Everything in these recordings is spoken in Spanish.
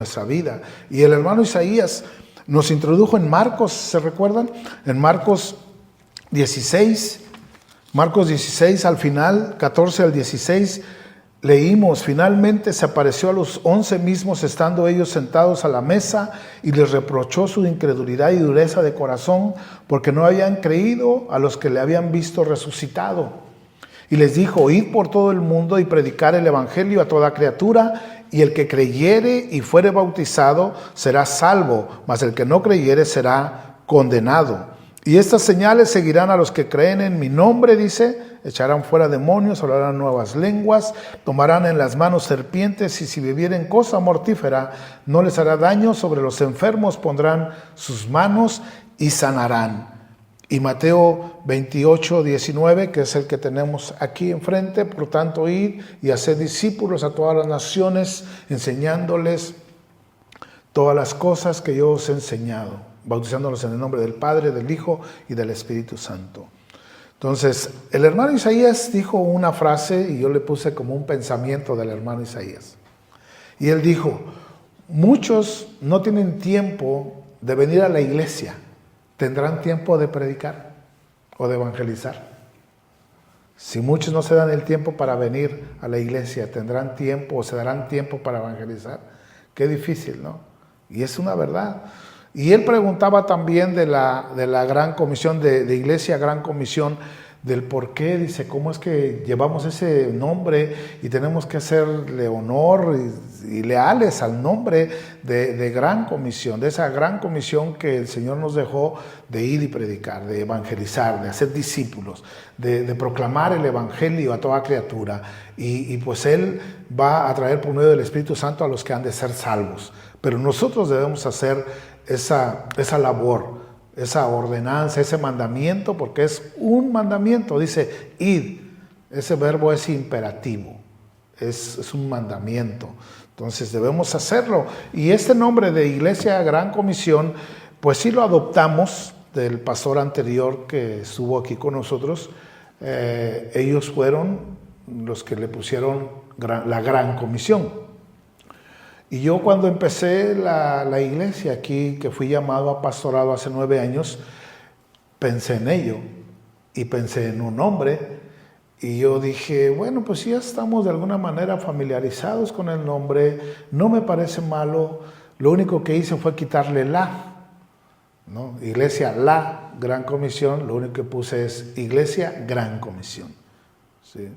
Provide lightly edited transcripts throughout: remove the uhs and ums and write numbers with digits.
nuestra vida. Y el hermano Isaías nos introdujo en Marcos, ¿se recuerdan? En Marcos 16, al final, 14 al 16, leímos: finalmente se apareció a los 11 mismos, estando ellos sentados a la mesa, y les reprochó su incredulidad y dureza de corazón, porque no habían creído a los que le habían visto resucitado. Y les dijo: id por todo el mundo y predicar el evangelio a toda criatura, y el que creyere y fuere bautizado será salvo, mas el que no creyere será condenado. Y estas señales seguirán a los que creen en mi nombre, dice: echarán fuera demonios, hablarán nuevas lenguas, tomarán en las manos serpientes, y si bebieren cosa mortífera no les hará daño. Sobre los enfermos pondrán sus manos y sanarán. Y Mateo 28, 19, que es el que tenemos aquí enfrente: por tanto, id y haced discípulos a todas las naciones, enseñándoles todas las cosas que yo os he enseñado, bautizándolos en el nombre del Padre, del Hijo y del Espíritu Santo. Entonces, el hermano Isaías dijo una frase, y yo le puse como un pensamiento del hermano Isaías. Y él dijo: muchos no tienen tiempo de venir a la iglesia. ¿Tendrán tiempo de predicar o de evangelizar? Si muchos no se dan el tiempo para venir a la iglesia, ¿tendrán tiempo o se darán tiempo para evangelizar? Qué difícil, ¿no? Y es una verdad. Y él preguntaba también de la Gran Comisión, de Iglesia Gran Comisión, del por qué. Dice: ¿cómo es que llevamos ese nombre y tenemos que hacerle honor y leales al nombre de Gran Comisión, de esa Gran Comisión que el Señor nos dejó, de ir y predicar, de evangelizar, de hacer discípulos, de proclamar el evangelio a toda criatura? Y pues Él va a traer por medio del Espíritu Santo a los que han de ser salvos. Pero nosotros debemos hacer esa labor, esa ordenanza, ese mandamiento, porque es un mandamiento. Dice id, ese verbo es imperativo, es un mandamiento. Entonces debemos hacerlo. Y este nombre de Iglesia Gran Comisión, pues sí lo adoptamos del pastor anterior que estuvo aquí con nosotros. Ellos fueron los que le pusieron la Gran Comisión. Y yo, cuando empecé la iglesia aquí, que fui llamado a pastorado hace 9 años, pensé en ello y pensé en un nombre. Y yo dije: bueno, pues ya estamos de alguna manera familiarizados con el nombre, no me parece malo. Lo único que hice fue quitarle la, ¿no? Iglesia la Gran Comisión, lo único que puse es Iglesia Gran Comisión, ¿sí?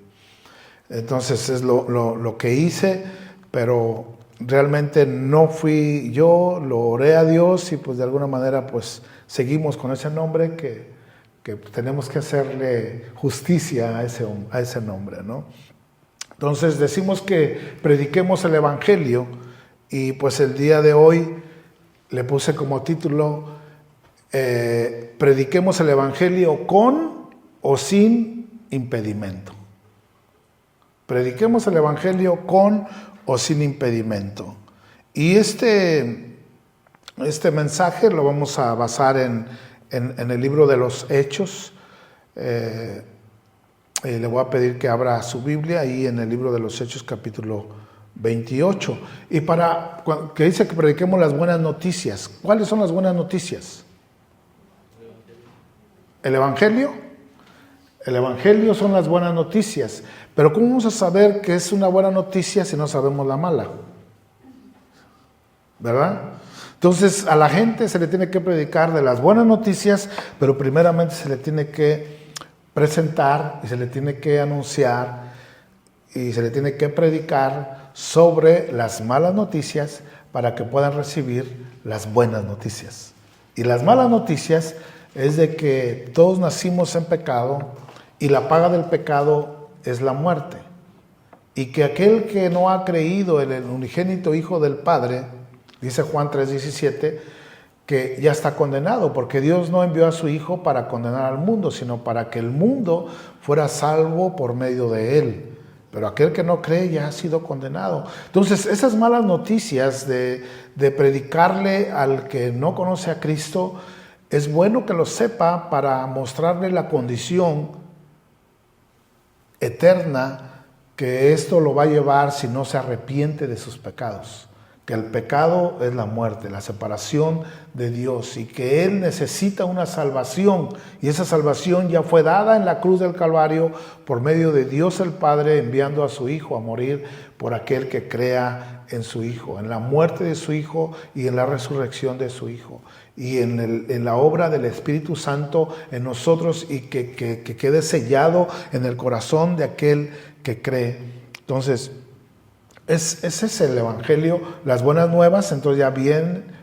Entonces es lo que hice, pero realmente no fui yo, lo oré a Dios, y pues de alguna manera pues seguimos con ese nombre que tenemos que hacerle justicia a ese nombre, ¿no? Entonces decimos que prediquemos el evangelio, y pues el día de hoy le puse como título: prediquemos el evangelio con o sin impedimento. Prediquemos el evangelio con o sin impedimento. Y este mensaje lo vamos a basar en el libro de los Hechos. Le voy a pedir que abra su Biblia ahí en el libro de los Hechos, capítulo 28. Y que dice que prediquemos las buenas noticias. ¿Cuáles son las buenas noticias? ¿El evangelio? El evangelio son las buenas noticias. Pero ¿cómo vamos a saber que es una buena noticia si no sabemos la mala? ¿Verdad? Entonces a la gente se le tiene que predicar de las buenas noticias, pero primeramente se le tiene que presentar y se le tiene que anunciar y se le tiene que predicar sobre las malas noticias para que puedan recibir las buenas noticias. Y las malas noticias es de que todos nacimos en pecado y la paga del pecado es la muerte, y que aquel que no ha creído en el unigénito Hijo del Padre, dice Juan 3:17, que ya está condenado, porque Dios no envió a su Hijo para condenar al mundo, sino para que el mundo fuera salvo por medio de él. Pero aquel que no cree ya ha sido condenado. Entonces, esas malas noticias de predicarle al que no conoce a Cristo, es bueno que lo sepa para mostrarle la condición eterna que esto lo va a llevar si no se arrepiente de sus pecados. que el pecado es la muerte, la separación de Dios, y que Él necesita una salvación, y esa salvación ya fue dada en la cruz del Calvario por medio de Dios el Padre, enviando a su Hijo a morir por aquel que crea en su Hijo, en la muerte de su Hijo y en la resurrección de su Hijo, y en la obra del Espíritu Santo en nosotros, y que quede sellado en el corazón de aquel que cree. Entonces, ese es el Evangelio, las buenas nuevas. Entonces ya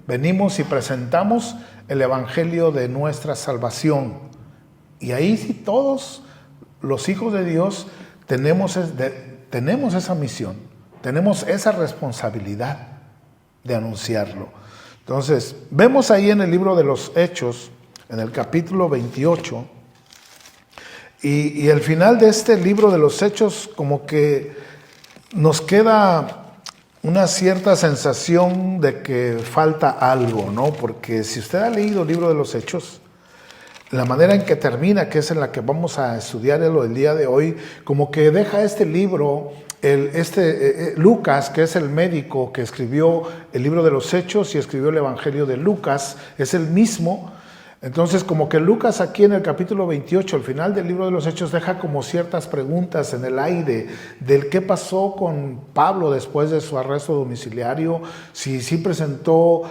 venimos y presentamos el Evangelio de nuestra salvación. Y ahí sí todos los hijos de Dios tenemos esa misión, tenemos esa responsabilidad de anunciarlo. Entonces, vemos ahí en el libro de los Hechos, en el capítulo 28, y el final de este libro de los Hechos como que nos queda una cierta sensación de que falta algo, ¿no? Porque si usted ha leído el libro de los Hechos, la manera en que termina, que es en la que vamos a estudiar el día de hoy, como que deja este libro, Lucas, que es el médico que escribió el libro de los Hechos y escribió el Evangelio de Lucas, es el mismo. Entonces, como que Lucas aquí en el capítulo 28, al final del libro de los Hechos, deja como ciertas preguntas en el aire del qué pasó con Pablo después de su arresto domiciliario, si presentó,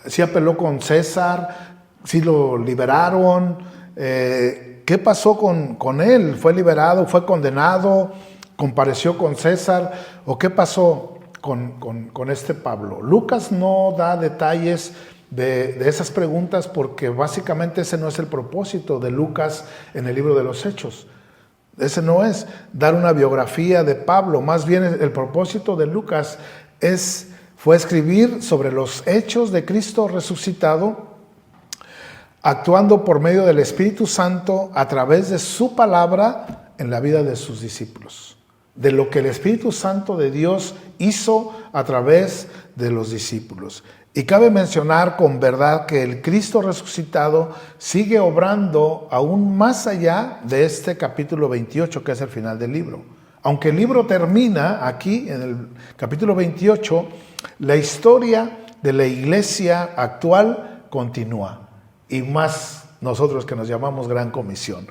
si apeló con César, si lo liberaron, qué pasó con él, fue liberado, fue condenado, compareció con César, o qué pasó con este Pablo. Lucas no da detalles de esas preguntas, porque básicamente ese no es el propósito de Lucas en el libro de los Hechos. Ese no es dar una biografía de Pablo, más bien el propósito de Lucas fue escribir sobre los hechos de Cristo resucitado, actuando por medio del Espíritu Santo a través de su palabra en la vida de sus discípulos, de lo que el Espíritu Santo de Dios hizo a través de los discípulos. Y cabe mencionar con verdad que el Cristo resucitado sigue obrando aún más allá de este capítulo 28, que es el final del libro. Aunque el libro termina aquí, en el capítulo 28, la historia de la iglesia actual continúa. Y más nosotros que nos llamamos Gran Comisión.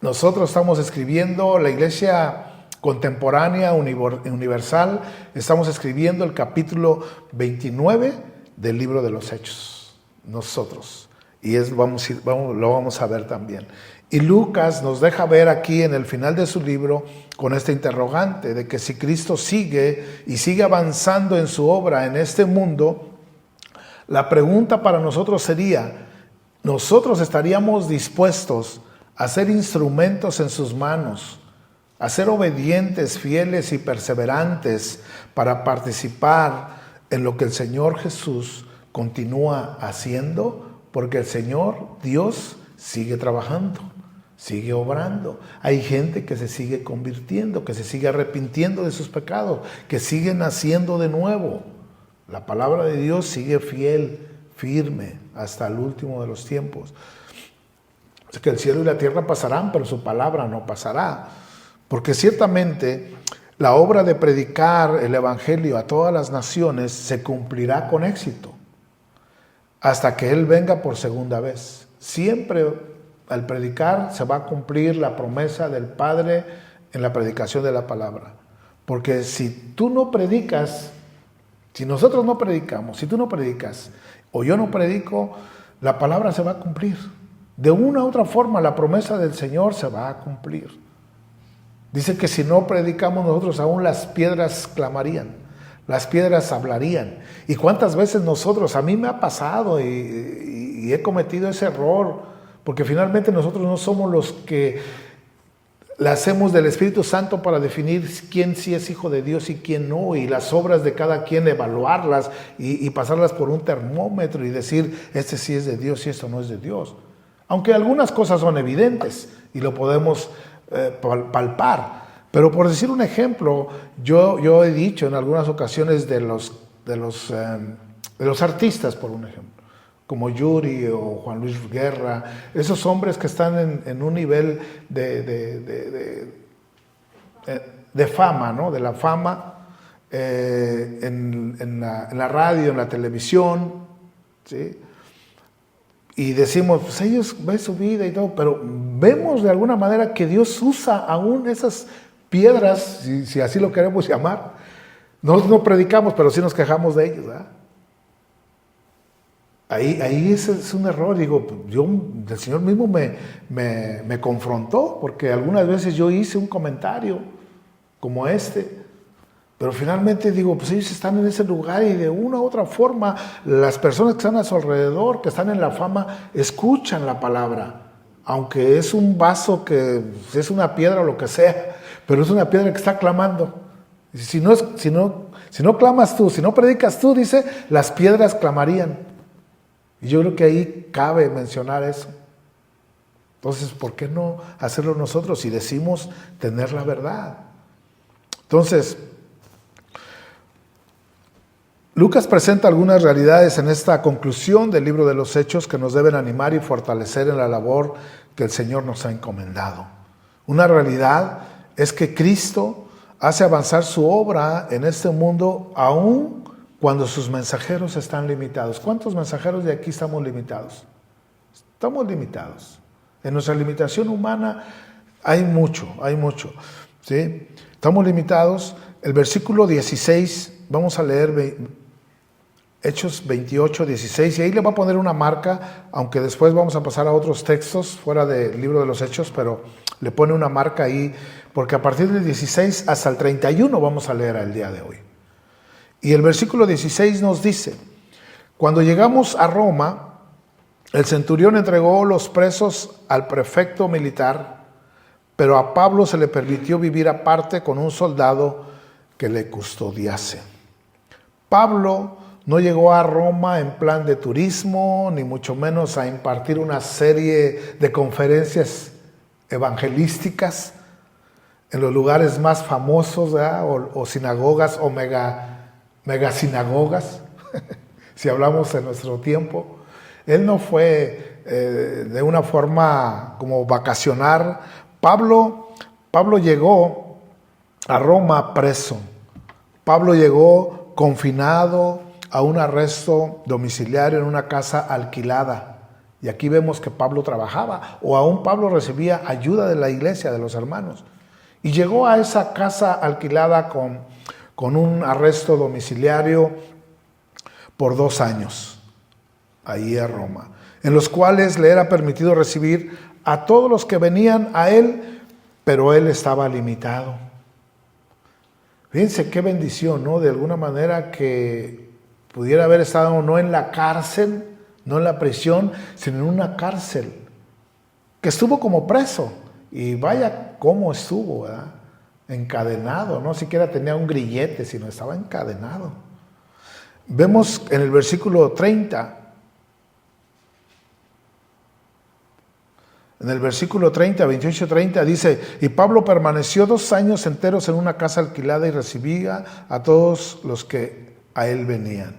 Nosotros estamos escribiendo la iglesia contemporánea, universal, estamos escribiendo el capítulo 29 del libro de los Hechos, nosotros, y lo vamos a ver también. Y Lucas nos deja ver aquí en el final de su libro con este interrogante de que si Cristo sigue avanzando en su obra en este mundo, la pregunta para nosotros sería, ¿nosotros estaríamos dispuestos a ser instrumentos en sus manos, a ser obedientes, fieles y perseverantes para participar en lo que el Señor Jesús continúa haciendo? Porque el Señor Dios sigue trabajando, sigue obrando. Hay gente que se sigue convirtiendo, que se sigue arrepintiendo de sus pecados, que sigue naciendo de nuevo. La palabra de Dios sigue fiel, firme, hasta el último de los tiempos. Es que el cielo y la tierra pasarán, pero su palabra no pasará. Porque ciertamente la obra de predicar el Evangelio a todas las naciones se cumplirá con éxito hasta que Él venga por segunda vez. Siempre al predicar se va a cumplir la promesa del Padre en la predicación de la palabra. Porque si tú no predicas, si nosotros no predicamos, si tú no predicas o yo no predico, la palabra se va a cumplir. De una u otra forma la promesa del Señor se va a cumplir. Dice que si no predicamos nosotros, aún las piedras clamarían, las piedras hablarían. ¿Y cuántas veces nosotros, a mí me ha pasado y he cometido ese error? Porque finalmente nosotros no somos los que la hacemos del Espíritu Santo para definir quién sí es hijo de Dios y quién no, y las obras de cada quien evaluarlas y pasarlas por un termómetro y decir, este sí es de Dios y esto no es de Dios. Aunque algunas cosas son evidentes y lo podemos palpar. Pero por decir un ejemplo, yo he dicho en algunas ocasiones de los artistas, por un ejemplo, como Yuri o Juan Luis Guerra, esos hombres que están en un nivel de fama, ¿no? De la fama, en la radio, en la televisión, ¿sí? Y decimos, pues ellos ven su vida y todo, pero vemos de alguna manera que Dios usa aún esas piedras, si así lo queremos llamar. No predicamos, pero sí nos quejamos de ellos, ¿verdad? Ahí ese es un error. Digo, el Señor mismo me confrontó, porque algunas veces yo hice un comentario como este, pero finalmente digo, pues ellos están en ese lugar y de una u otra forma las personas que están a su alrededor, que están en la fama, escuchan la palabra, aunque es un vaso que es una piedra o lo que sea, pero es una piedra que está clamando. Si no clamas tú, si no predicas tú, dice, las piedras clamarían. Y yo creo que ahí cabe mencionar eso. Entonces, ¿por qué no hacerlo nosotros si decimos tener la verdad? Entonces, Lucas presenta algunas realidades en esta conclusión del libro de los Hechos que nos deben animar y fortalecer en la labor que el Señor nos ha encomendado. Una realidad es que Cristo hace avanzar su obra en este mundo aún cuando sus mensajeros están limitados. ¿Cuántos mensajeros de aquí estamos limitados? Estamos limitados. En nuestra limitación humana hay mucho, ¿sí? Estamos limitados. El versículo 16, vamos a leer Hechos 28, 16, y ahí le va a poner una marca, aunque después vamos a pasar a otros textos fuera del libro de los Hechos, pero le pone una marca ahí, porque a partir del 16 hasta el 31 vamos a leer el día de hoy. Y el versículo 16 nos dice, cuando llegamos a Roma, el centurión entregó los presos al prefecto militar, pero a Pablo se le permitió vivir aparte con un soldado que le custodiase. Pablo no llegó a Roma en plan de turismo, ni mucho menos a impartir una serie de conferencias evangelísticas en los lugares más famosos, ¿verdad? O sinagogas o megasinagogas, si hablamos en nuestro tiempo. Él no fue de una forma como vacacionar. Pablo llegó a Roma preso. Pablo llegó confinado a un arresto domiciliario en una casa alquilada. Y aquí vemos que Pablo trabajaba, o aún Pablo recibía ayuda de la iglesia, de los hermanos. Y llegó a esa casa alquilada con un arresto domiciliario por 2 años, ahí a Roma, en los cuales le era permitido recibir a todos los que venían a él, pero él estaba limitado. Fíjense qué bendición, ¿no? De alguna manera que pudiera haber estado no en la cárcel, no en la prisión, sino en una cárcel, que estuvo como preso. Y vaya cómo estuvo, ¿verdad? Encadenado, no siquiera tenía un grillete, sino estaba encadenado. Vemos en el versículo 30, en el versículo 30, 28-30, dice, y Pablo permaneció 2 años enteros en una casa alquilada y recibía a todos los que a él venían.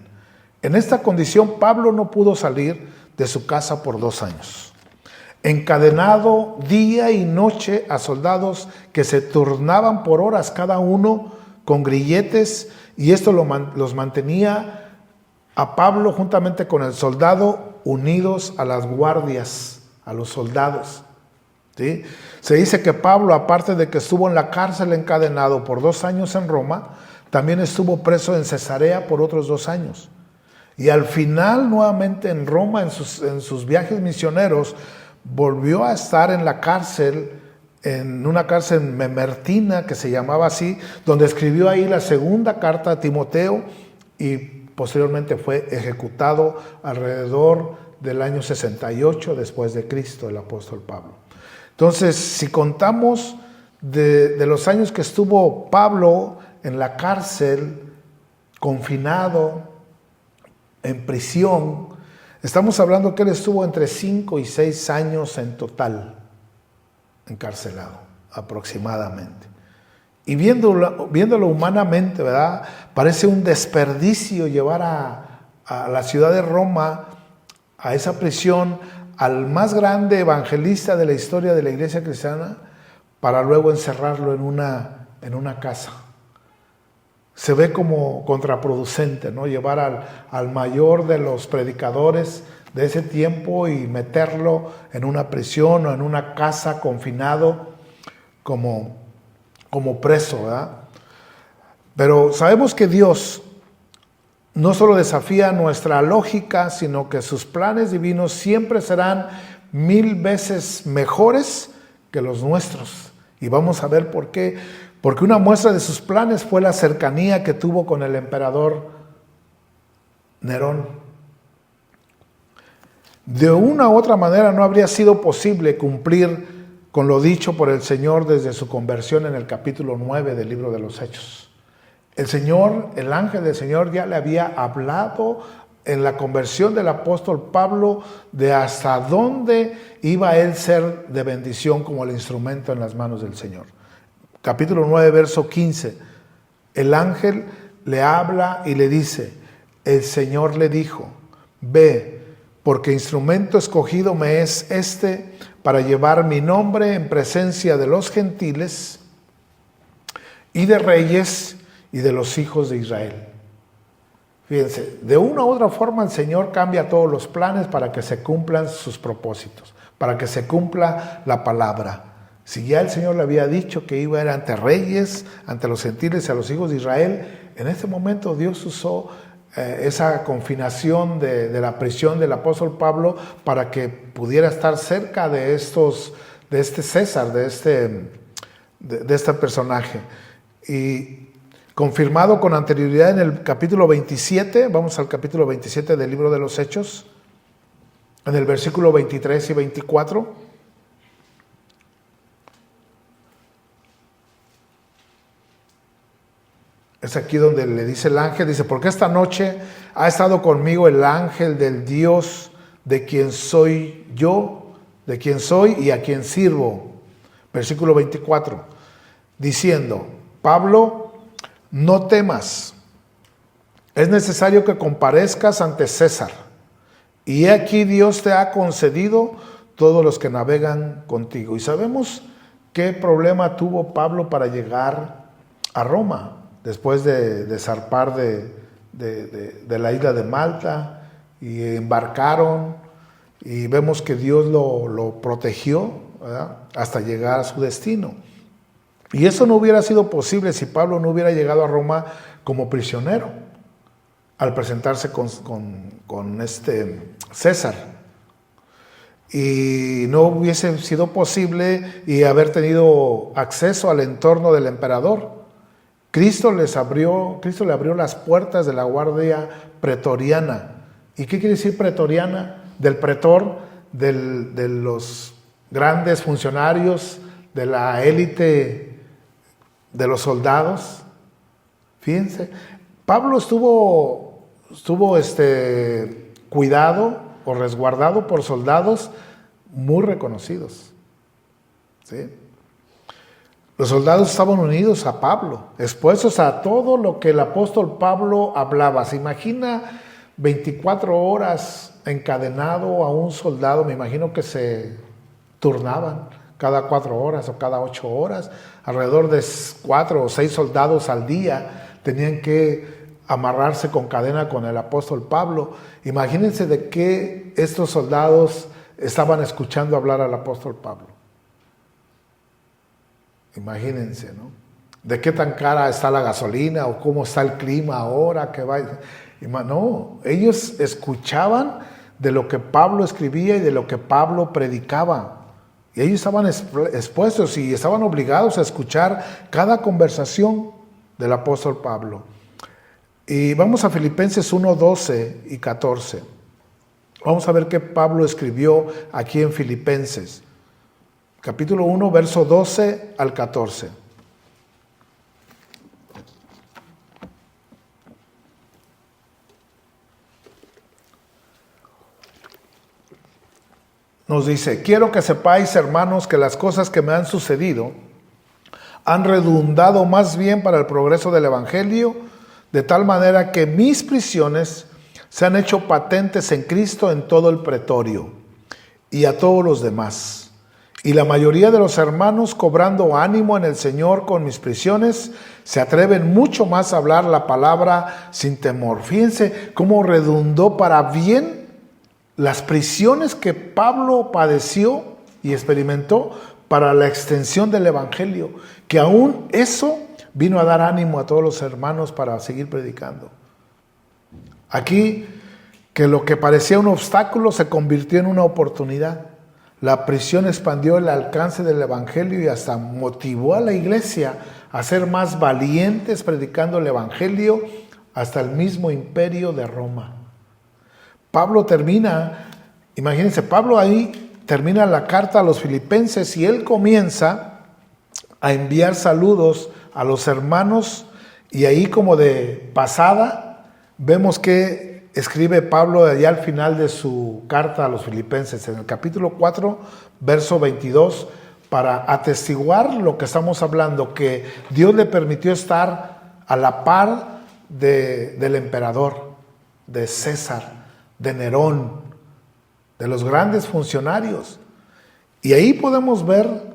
En esta condición, Pablo no pudo salir de su casa por 2 años, encadenado día y noche a soldados que se turnaban por horas cada uno con grilletes, y esto los mantenía a Pablo juntamente con el soldado unidos a las guardias, a los soldados. ¿Sí? Se dice que Pablo, aparte de que estuvo en la cárcel encadenado por 2 años en Roma, también estuvo preso en Cesarea por otros 2 años. Y al final, nuevamente en Roma, en sus viajes misioneros, volvió a estar en la cárcel, en una cárcel memertina que se llamaba así, donde escribió ahí la segunda carta a Timoteo, y posteriormente fue ejecutado alrededor del año 68 después de Cristo, el apóstol Pablo. Entonces, si contamos de los años que estuvo Pablo en la cárcel, confinado, en prisión, estamos hablando que él estuvo entre 5 y 6 años en total encarcelado, aproximadamente. Y viéndolo humanamente, ¿verdad? Parece un desperdicio llevar a la ciudad de Roma, a esa prisión, al más grande evangelista de la historia de la iglesia cristiana, para luego encerrarlo en una casa. se ve como contraproducente, ¿no? Llevar al mayor de los predicadores de ese tiempo y meterlo en una prisión o en una casa confinado como preso, ¿verdad? Pero sabemos que Dios no solo desafía nuestra lógica, sino que sus planes divinos siempre serán 1000 veces mejores que los nuestros. Y vamos a ver por qué. Porque una muestra de sus planes fue la cercanía que tuvo con el emperador Nerón. De una u otra manera no habría sido posible cumplir con lo dicho por el Señor desde su conversión en el capítulo 9 del libro de los Hechos. El Señor, el ángel del Señor ya le había hablado en la conversión del apóstol Pablo de hasta dónde iba a él ser de bendición como el instrumento en las manos del Señor. Capítulo 9, verso 15. El ángel le habla y le dice, el Señor le dijo, ve, porque instrumento escogido me es este para llevar mi nombre en presencia de los gentiles y de reyes y de los hijos de Israel. Fíjense, de una u otra forma el Señor cambia todos los planes para que se cumplan sus propósitos, para que se cumpla la palabra. Si ya el Señor le había dicho que iba a ir ante reyes, ante los gentiles y a los hijos de Israel, en este momento Dios usó esa confinación de la prisión del apóstol Pablo para que pudiera estar cerca de este César, de este personaje. Y confirmado con anterioridad en el capítulo 27, vamos al capítulo 27 del libro de los Hechos, en el versículo 23 y 24. Es aquí donde le dice el ángel, dice, porque esta noche ha estado conmigo el ángel del Dios de quien soy yo, de quien soy y a quien sirvo. Versículo 24, diciendo, Pablo, no temas, es necesario que comparezcas ante César. Y he aquí Dios te ha concedido todos los que navegan contigo. Y sabemos qué problema tuvo Pablo para llegar a Roma. Después de zarpar de la isla de Malta, y embarcaron, y vemos que Dios lo protegió, ¿verdad?, hasta llegar a su destino. Y eso no hubiera sido posible si Pablo no hubiera llegado a Roma como prisionero, al presentarse con este César. Y no hubiese sido posible y haber tenido acceso al entorno del emperador. Cristo le abrió las puertas de la guardia pretoriana. ¿Y qué quiere decir pretoriana? Del pretor, de los grandes funcionarios, de la élite de los soldados. Fíjense, Pablo estuvo cuidado o resguardado por soldados muy reconocidos. ¿Sí? Los soldados estaban unidos a Pablo, expuestos a todo lo que el apóstol Pablo hablaba. ¿Se imagina 24 horas encadenado a un soldado? Me imagino que se turnaban cada 4 horas o cada 8 horas. Alrededor de 4 o 6 soldados al día tenían que amarrarse con cadena con el apóstol Pablo. Imagínense de qué estos soldados estaban escuchando hablar al apóstol Pablo. Imagínense, ¿no? De qué tan cara está la gasolina o cómo está el clima ahora que va. No, ellos escuchaban de lo que Pablo escribía y de lo que Pablo predicaba. Y ellos estaban expuestos y estaban obligados a escuchar cada conversación del apóstol Pablo. Y vamos a Filipenses 1, 12 y 14. Vamos a ver qué Pablo escribió aquí en Filipenses. Capítulo 1, verso 12 al 14. Nos dice, quiero que sepáis, hermanos, que las cosas que me han sucedido han redundado más bien para el progreso del Evangelio, de tal manera que mis prisiones se han hecho patentes en Cristo en todo el pretorio y a todos los demás. Y la mayoría de los hermanos, cobrando ánimo en el Señor con mis prisiones, se atreven mucho más a hablar la palabra sin temor. Fíjense cómo redundó para bien las prisiones que Pablo padeció y experimentó para la extensión del evangelio, que aún eso vino a dar ánimo a todos los hermanos para seguir predicando. Aquí, que lo que parecía un obstáculo se convirtió en una oportunidad. La prisión expandió el alcance del evangelio y hasta motivó a la iglesia a ser más valientes predicando el evangelio hasta el mismo imperio de Roma. Pablo termina, imagínense, Pablo ahí termina la carta a los filipenses y él comienza a enviar saludos a los hermanos, y ahí como de pasada vemos que escribe Pablo allá al final de su carta a los filipenses, en el capítulo 4, verso 22, para atestiguar lo que estamos hablando, que Dios le permitió estar a la par del emperador, de César, de Nerón, de los grandes funcionarios. Y ahí podemos ver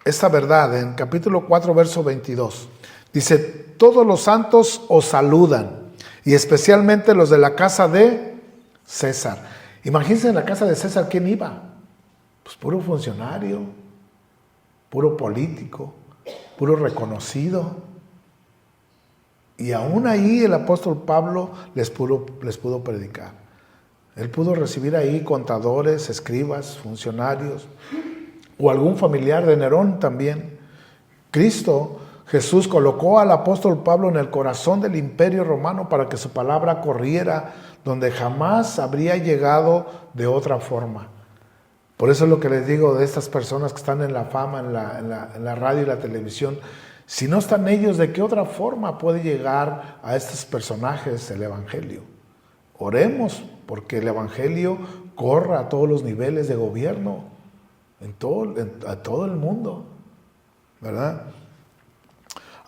esta verdad en capítulo 4, verso 22. Dice, todos los santos os saludan, y especialmente los de la casa de César. Imagínense en la casa de César, ¿quién iba? Pues puro funcionario, puro político, puro reconocido. Y aún ahí el apóstol Pablo les pudo predicar. Él pudo recibir ahí contadores, escribas, funcionarios, o algún familiar de Nerón también. Jesús colocó al apóstol Pablo en el corazón del imperio romano para que su palabra corriera donde jamás habría llegado de otra forma. Por eso es lo que les digo de estas personas que están en la fama, en la radio y la televisión. Si no están ellos, ¿de qué otra forma puede llegar a estos personajes el evangelio? Oremos porque el evangelio corra a todos los niveles de gobierno, a todo el mundo, ¿verdad?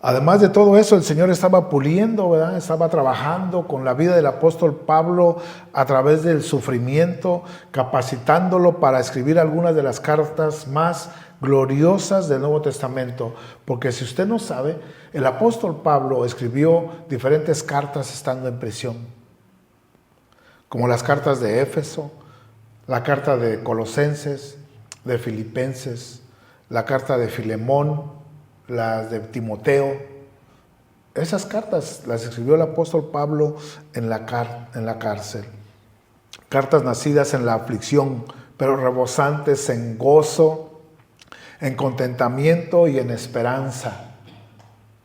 Además de todo eso, el Señor estaba puliendo, ¿verdad? Estaba trabajando con la vida del apóstol Pablo a través del sufrimiento, capacitándolo para escribir algunas de las cartas más gloriosas del Nuevo Testamento. Porque si usted no sabe, el apóstol Pablo escribió diferentes cartas estando en prisión, como las cartas de Éfeso, la carta de Colosenses, de Filipenses, la carta de Filemón, las de Timoteo. Esas cartas las escribió el apóstol Pablo en la cárcel. Cartas nacidas en la aflicción, pero rebosantes en gozo, en contentamiento y en esperanza.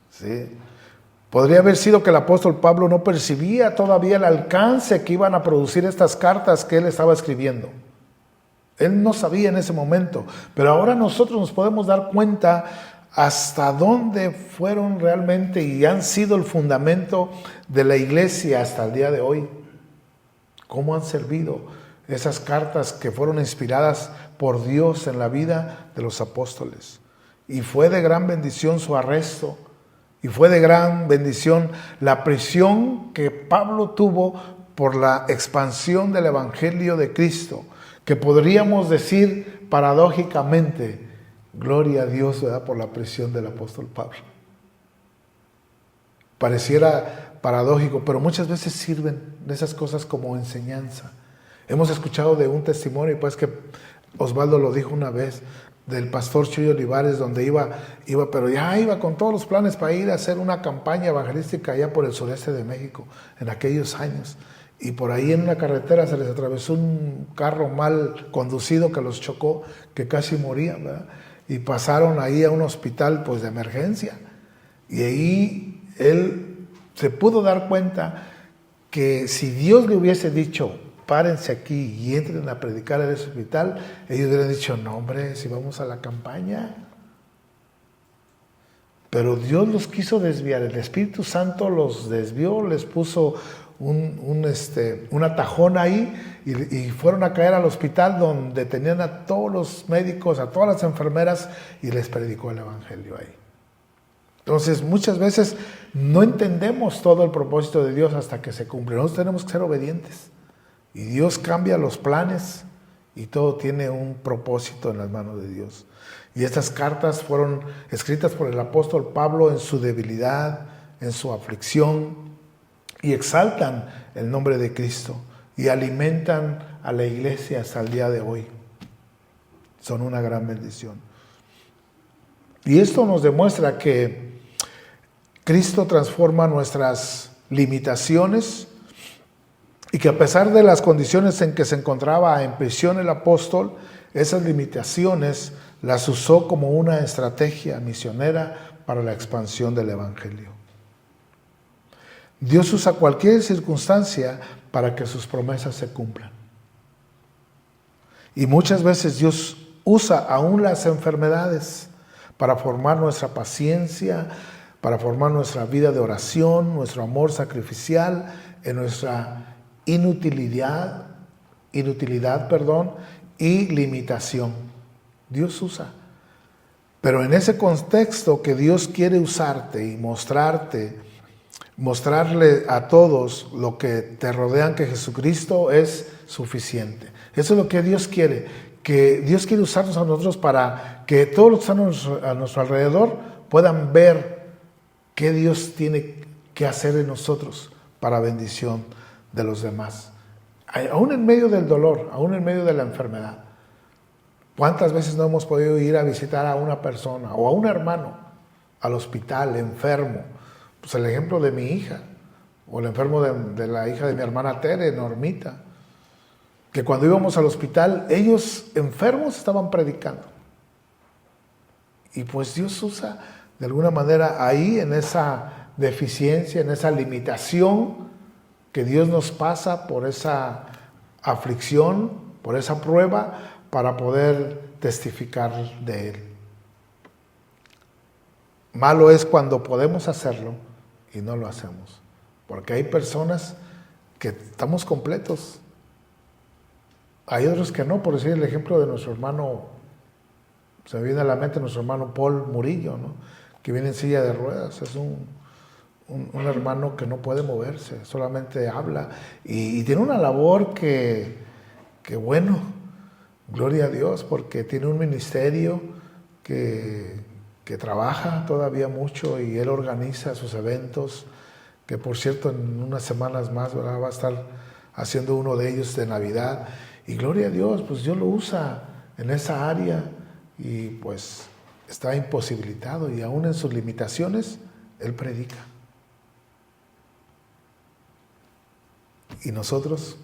¿Sí? Podría haber sido que el apóstol Pablo no percibía todavía el alcance que iban a producir estas cartas que él estaba escribiendo. Él no sabía en ese momento, pero ahora nosotros nos podemos dar cuenta hasta dónde fueron realmente y han sido el fundamento de la iglesia hasta el día de hoy. Cómo han servido esas cartas que fueron inspiradas por Dios en la vida de los apóstoles. Y fue de gran bendición su arresto, y fue de gran bendición la prisión que Pablo tuvo por la expansión del evangelio de Cristo, que podríamos decir paradójicamente, gloria a Dios, ¿verdad?, por la prisión del apóstol Pablo. Pareciera paradójico, pero muchas veces sirven de esas cosas como enseñanza. Hemos escuchado de un testimonio, pues que Osvaldo lo dijo una vez, del pastor Chuy Olivares, donde iba, pero ya iba con todos los planes para ir a hacer una campaña evangelística allá por el sureste de México, en aquellos años. Y por ahí en una carretera se les atravesó un carro mal conducido que los chocó, que casi morían, ¿verdad? Y pasaron ahí a un hospital pues de emergencia. Y ahí él se pudo dar cuenta que si Dios le hubiese dicho, párense aquí y entren a predicar en ese hospital, ellos hubieran dicho, no hombre, si vamos a la campaña. Pero Dios los quiso desviar, el Espíritu Santo los desvió, les puso un atajón ahí y fueron a caer al hospital donde tenían a todos los médicos, a todas las enfermeras, y les predicó el evangelio ahí. Entonces muchas veces no entendemos todo el propósito de Dios hasta que se cumple. Nosotros tenemos que ser obedientes y Dios cambia los planes y todo tiene un propósito en las manos de Dios. Y estas cartas fueron escritas por el apóstol Pablo en su debilidad, en su aflicción, y exaltan el nombre de Cristo y alimentan a la iglesia hasta el día de hoy. Son una gran bendición. Y esto nos demuestra que Cristo transforma nuestras limitaciones y que a pesar de las condiciones en que se encontraba en prisión el apóstol, esas limitaciones las usó como una estrategia misionera para la expansión del evangelio. Dios usa cualquier circunstancia para que sus promesas se cumplan. Y muchas veces Dios usa aún las enfermedades para formar nuestra paciencia, para formar nuestra vida de oración, nuestro amor sacrificial, en nuestra inutilidad, y limitación. Dios usa. Pero en ese contexto que Dios quiere usarte y mostrarle a todos lo que te rodean que Jesucristo es suficiente. Eso es lo que Dios quiere. Que Dios quiere usarnos a nosotros para que todos los que están a nuestro alrededor puedan ver qué Dios tiene que hacer en nosotros para bendición de los demás. Aún en medio del dolor, aún en medio de la enfermedad. ¿Cuántas veces no hemos podido ir a visitar a una persona o a un hermano al hospital, enfermo? Pues el ejemplo de mi hija, o el enfermo de la hija de mi hermana Tere, Normita, que cuando íbamos al hospital, ellos enfermos estaban predicando. Y pues Dios usa de alguna manera ahí, en esa deficiencia, en esa limitación que Dios nos pasa por esa aflicción, por esa prueba, para poder testificar de Él. Malo es cuando podemos hacerlo y no lo hacemos, porque hay personas que estamos completos. Hay otros que no, por decir el ejemplo de nuestro hermano, se me viene a la mente nuestro hermano Paul Murillo, ¿no? Que viene en silla de ruedas, es un hermano que no puede moverse, solamente habla y tiene una labor que bueno, gloria a Dios, porque tiene un ministerio que trabaja todavía mucho y él organiza sus eventos, que por cierto en unas semanas más, ¿verdad?, va a estar haciendo uno de ellos de Navidad. Y gloria a Dios, pues Dios lo usa en esa área y pues está imposibilitado y aún en sus limitaciones, Él predica. ¿Y nosotros?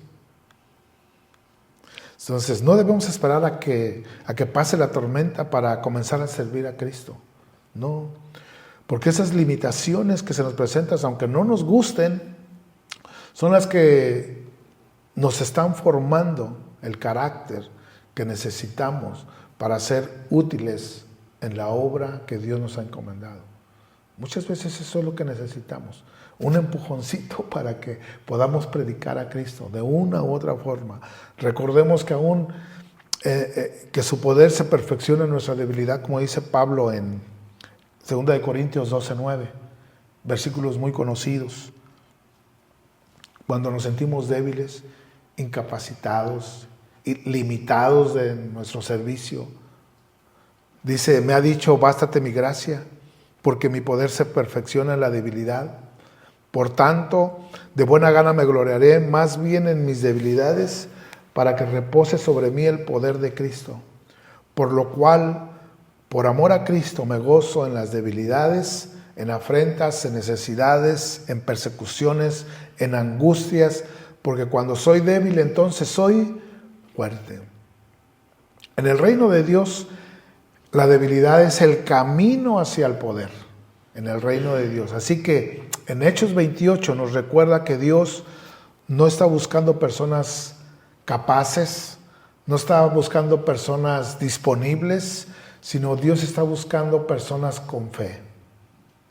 Entonces no debemos esperar a que pase la tormenta para comenzar a servir a Cristo. No, porque esas limitaciones que se nos presentan, aunque no nos gusten, son las que nos están formando el carácter que necesitamos para ser útiles en la obra que Dios nos ha encomendado. Muchas veces eso es lo que necesitamos, un empujoncito para que podamos predicar a Cristo de una u otra forma. Recordemos que aún que su poder se perfecciona en nuestra debilidad, como dice Pablo en 2 Corintios 12:9, versículos muy conocidos. Cuando nos sentimos débiles, incapacitados y limitados de nuestro servicio, dice, me ha dicho, bástate mi gracia, porque mi poder se perfecciona en la debilidad. Por tanto, de buena gana me gloriaré más bien en mis debilidades, para que repose sobre mí el poder de Cristo. Por lo cual, por amor a Cristo, me gozo en las debilidades, en afrentas, en necesidades, en persecuciones, en angustias, porque cuando soy débil, entonces soy fuerte. En el reino de Dios, la debilidad es el camino hacia el poder, en el reino de Dios. Así que en Hechos 28 nos recuerda que Dios no está buscando personas capaces, no está buscando personas disponibles, sino Dios está buscando personas con fe,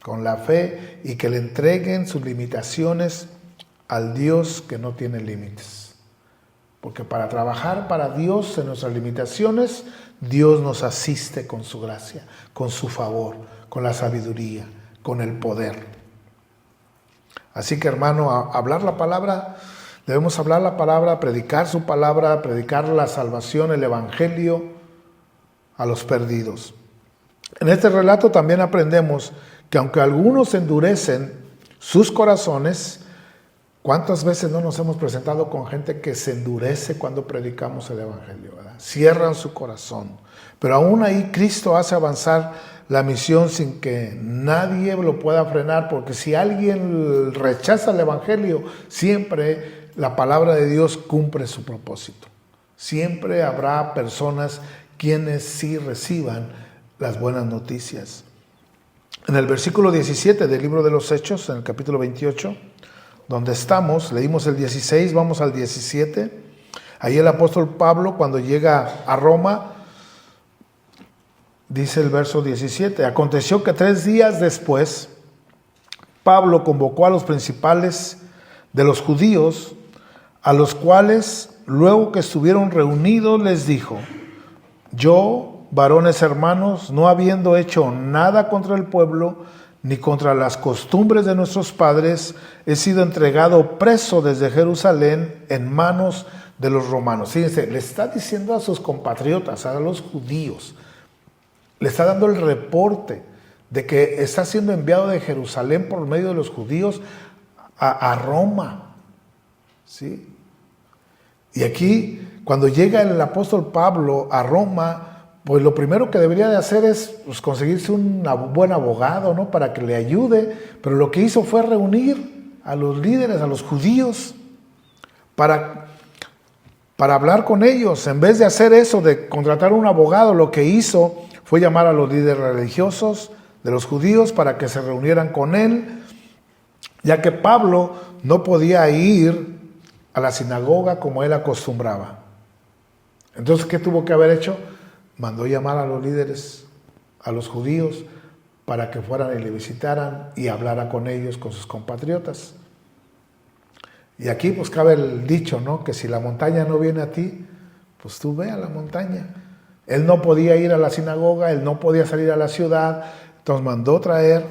con la fe, y que le entreguen sus limitaciones al Dios que no tiene límites. Porque para trabajar para Dios en nuestras limitaciones, Dios nos asiste con su gracia, con su favor, con la sabiduría, con el poder. Así que, hermano, hablar la palabra Debemos hablar la palabra, predicar su palabra, predicar la salvación, el evangelio a los perdidos. En este relato también aprendemos que aunque algunos endurecen sus corazones, ¿cuántas veces no nos hemos presentado con gente que se endurece cuando predicamos el evangelio, ¿verdad? Cierran su corazón. Pero aún ahí Cristo hace avanzar la misión sin que nadie lo pueda frenar, porque si alguien rechaza el evangelio, siempre la palabra de Dios cumple su propósito. Siempre habrá personas quienes sí reciban las buenas noticias. En el versículo 17 del libro de los Hechos, en el capítulo 28, donde estamos, leímos el 16, vamos al 17. Ahí el apóstol Pablo, cuando llega a Roma, dice el verso 17, aconteció que 3 días después, Pablo convocó a los principales de los judíos, a los cuales, luego que estuvieron reunidos, les dijo: yo, varones hermanos, no habiendo hecho nada contra el pueblo, ni contra las costumbres de nuestros padres, he sido entregado preso desde Jerusalén en manos de los romanos. Fíjense, le está diciendo a sus compatriotas, a los judíos, le está dando el reporte de que está siendo enviado de Jerusalén por medio de los judíos a Roma. ¿Sí? Y aquí, cuando llega el apóstol Pablo a Roma, pues lo primero que debería de hacer es conseguirse un buen abogado, ¿no?, para que le ayude. Pero lo que hizo fue reunir a los líderes, a los judíos, para hablar con ellos. En vez de hacer eso, de contratar un abogado, lo que hizo fue llamar a los líderes religiosos de los judíos para que se reunieran con él, ya que Pablo no podía ir a la sinagoga como él acostumbraba. Entonces, ¿qué tuvo que haber hecho? Mandó llamar a los líderes, a los judíos, para que fueran y le visitaran y hablara con ellos, con sus compatriotas. Y aquí pues cabe el dicho, ¿no?, que si la montaña no viene a ti, pues tú ve a la montaña. Él no podía ir a la sinagoga, él no podía salir a la ciudad, entonces mandó traer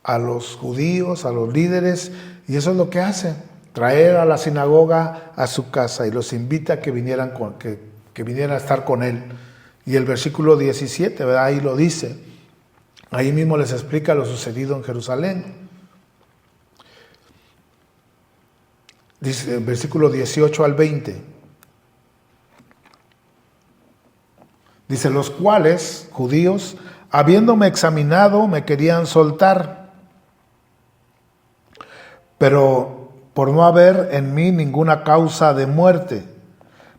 a los judíos, a los líderes, y eso es lo que hace, traer a la sinagoga a su casa y los invita a que vinieran, que vinieran a estar con él. Y el versículo 17, ¿verdad?, ahí lo dice, ahí mismo les explica lo sucedido en Jerusalén. Dice, versículo 18 al 20. Dice, los cuales, judíos, habiéndome examinado, me querían soltar, pero por no haber en mí ninguna causa de muerte.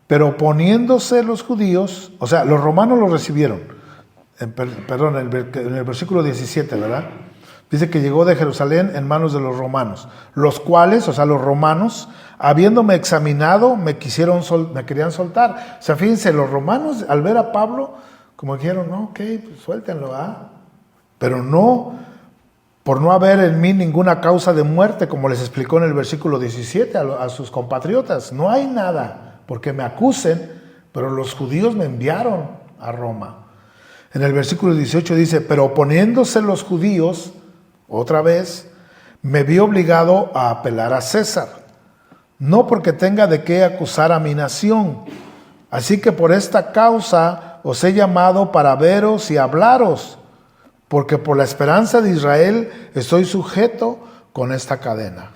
Pero poniéndose los judíos, o sea, los romanos lo recibieron, en el versículo 17, ¿verdad? Dice que llegó de Jerusalén en manos de los romanos, los cuales, o sea, los romanos, habiéndome examinado, me querían soltar. O sea, fíjense, los romanos al ver a Pablo, como dijeron, no, ok, pues suéltenlo, ¿ah? Pero no, por no haber en mí ninguna causa de muerte, como les explicó en el versículo 17 a sus compatriotas, no hay nada, porque me acusen, pero los judíos me enviaron a Roma. En el versículo 18 dice, pero oponiéndose los judíos, otra vez, me vi obligado a apelar a César, no porque tenga de qué acusar a mi nación. Así que por esta causa os he llamado para veros y hablaros, porque por la esperanza de Israel estoy sujeto con esta cadena.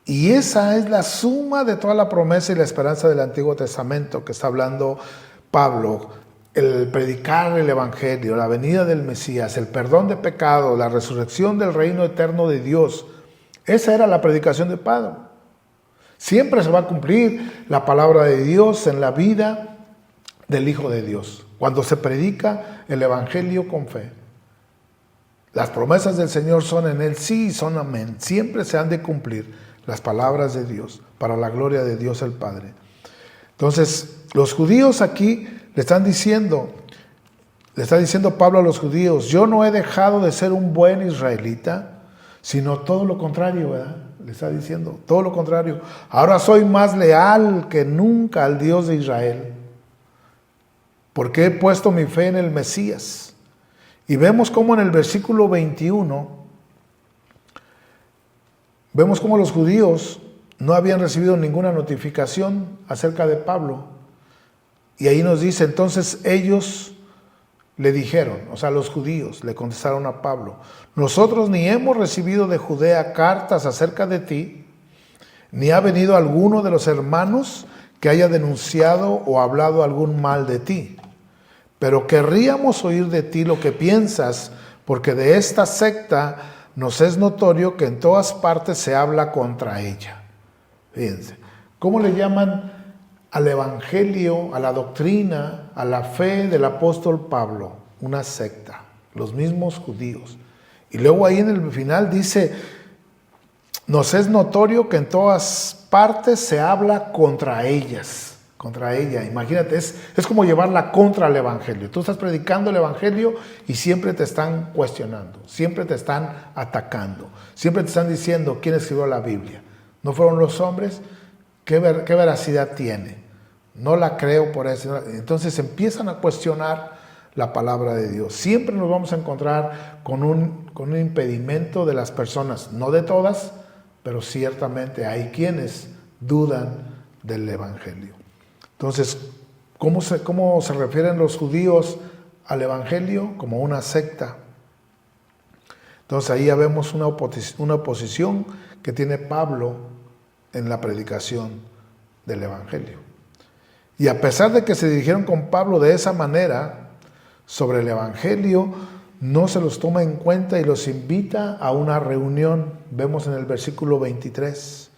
Y esa es la suma de toda la promesa y la esperanza del Antiguo Testamento que está hablando Pablo. El predicar el evangelio, la venida del Mesías, el perdón de pecados, la resurrección del reino eterno de Dios. Esa era la predicación de Pablo. Siempre se va a cumplir la palabra de Dios en la vida del Hijo de Dios, cuando se predica el evangelio con fe. Las promesas del Señor son en Él sí y son amén. Siempre se han de cumplir las palabras de Dios para la gloria de Dios el Padre. Entonces, los judíos aquí le está diciendo Pablo a los judíos, yo no he dejado de ser un buen israelita, sino todo lo contrario, ¿verdad? Le está diciendo, todo lo contrario. Ahora soy más leal que nunca al Dios de Israel, porque he puesto mi fe en el Mesías. Y vemos cómo en el versículo 21, vemos cómo los judíos no habían recibido ninguna notificación acerca de Pablo. Y ahí nos dice, entonces ellos le dijeron, o sea, los judíos le contestaron a Pablo: nosotros ni hemos recibido de Judea cartas acerca de ti, ni ha venido alguno de los hermanos que haya denunciado o hablado algún mal de ti. Pero querríamos oír de ti lo que piensas, porque de esta secta nos es notorio que en todas partes se habla contra ella. Fíjense, ¿cómo le llaman al evangelio, a la doctrina, a la fe del apóstol Pablo? Una secta, los mismos judíos. Y luego ahí en el final dice, nos es notorio que en todas partes se habla contra ellas, contra ella. Imagínate, es como llevarla contra el evangelio. Tú estás predicando el evangelio y siempre te están cuestionando, siempre te están atacando, siempre te están diciendo quién escribió la Biblia. ¿No fueron los hombres? ¿Qué veracidad tiene? No la creo por eso. Entonces empiezan a cuestionar la palabra de Dios. Siempre nos vamos a encontrar con un impedimento de las personas, no de todas, pero ciertamente hay quienes dudan del evangelio. Entonces, ¿cómo se refieren los judíos al evangelio? Como una secta. Entonces ahí ya vemos una oposición que tiene Pablo en la predicación del evangelio. Y a pesar de que se dirigieron con Pablo de esa manera sobre el evangelio, no se los toma en cuenta y los invita a una reunión. Vemos en el versículo 23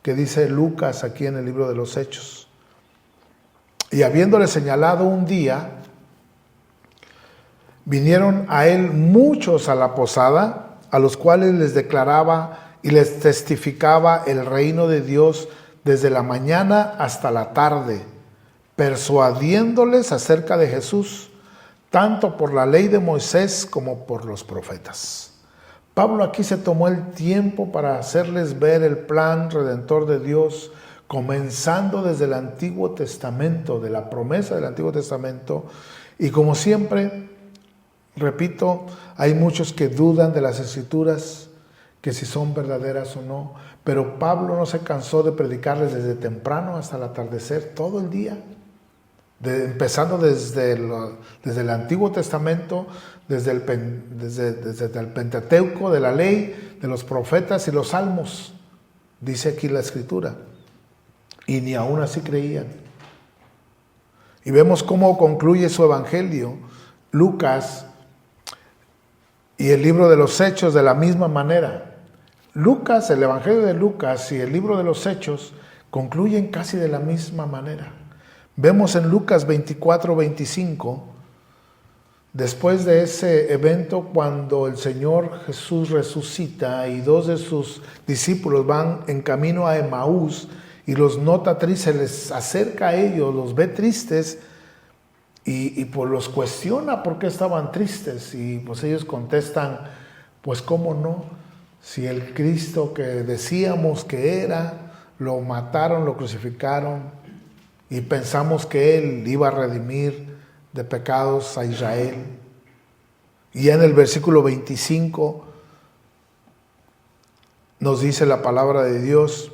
que dice Lucas aquí en el libro de los Hechos: y habiéndole señalado un día, vinieron a él muchos a la posada, a los cuales les declaraba y les testificaba el reino de Dios desde la mañana hasta la tarde, persuadiéndoles acerca de Jesús, tanto por la ley de Moisés como por los profetas. Pablo aquí se tomó el tiempo para hacerles ver el plan redentor de Dios, comenzando desde el Antiguo Testamento, de la promesa del Antiguo Testamento. Y como siempre, repito, hay muchos que dudan de las Escrituras, que si son verdaderas o no, pero Pablo no se cansó de predicarles desde temprano hasta el atardecer, todo el día, empezando desde el Antiguo Testamento, desde el Pentateuco, de la ley, de los profetas y los salmos, dice aquí la Escritura, y ni aún así creían. Y vemos cómo concluye su evangelio Lucas y el libro de los Hechos de la misma manera. Lucas, el evangelio de Lucas y el libro de los Hechos concluyen casi de la misma manera. Vemos en Lucas 24-25, después de ese evento cuando el Señor Jesús resucita y dos de sus discípulos van en camino a Emaús y los nota tristes, se les acerca a ellos, los ve tristes y pues los cuestiona por qué estaban tristes, y pues ellos contestan, pues cómo no, si el Cristo que decíamos que era, lo mataron, lo crucificaron, y pensamos que Él iba a redimir de pecados a Israel. Y ya en el versículo 25 nos dice la palabra de Dios: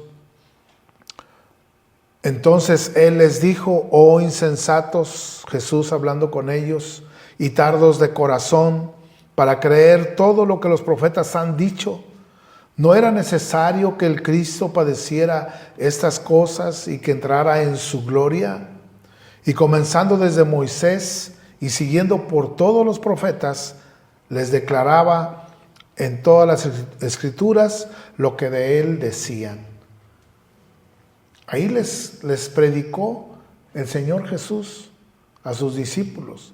entonces Él les dijo, oh insensatos, Jesús hablando con ellos, y tardos de corazón para creer todo lo que los profetas han dicho. ¿No era necesario que el Cristo padeciera estas cosas y que entrara en su gloria? Y comenzando desde Moisés y siguiendo por todos los profetas, les declaraba en todas las Escrituras lo que de él decían. Ahí les predicó el Señor Jesús a sus discípulos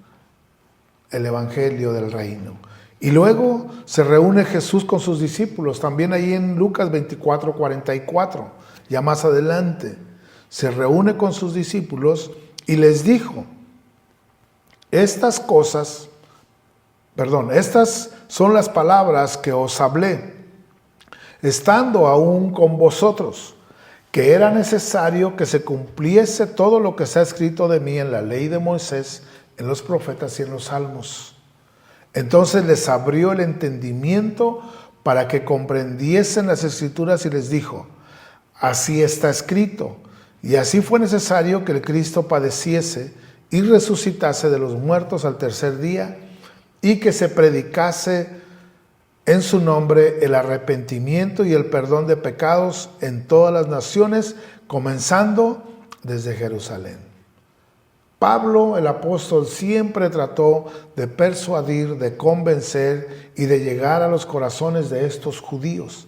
el evangelio del reino. Y luego se reúne Jesús con sus discípulos, también ahí en Lucas 24-44, ya más adelante. Se reúne con sus discípulos y les dijo, estas son las palabras que os hablé, estando aún con vosotros, que era necesario que se cumpliese todo lo que se ha escrito de mí en la ley de Moisés, en los profetas y en los salmos. Entonces les abrió el entendimiento para que comprendiesen las Escrituras y les dijo, así está escrito. Y así fue necesario que el Cristo padeciese y resucitase de los muertos al tercer día, y que se predicase en su nombre el arrepentimiento y el perdón de pecados en todas las naciones, comenzando desde Jerusalén. Pablo, el apóstol, siempre trató de persuadir, de convencer y de llegar a los corazones de estos judíos.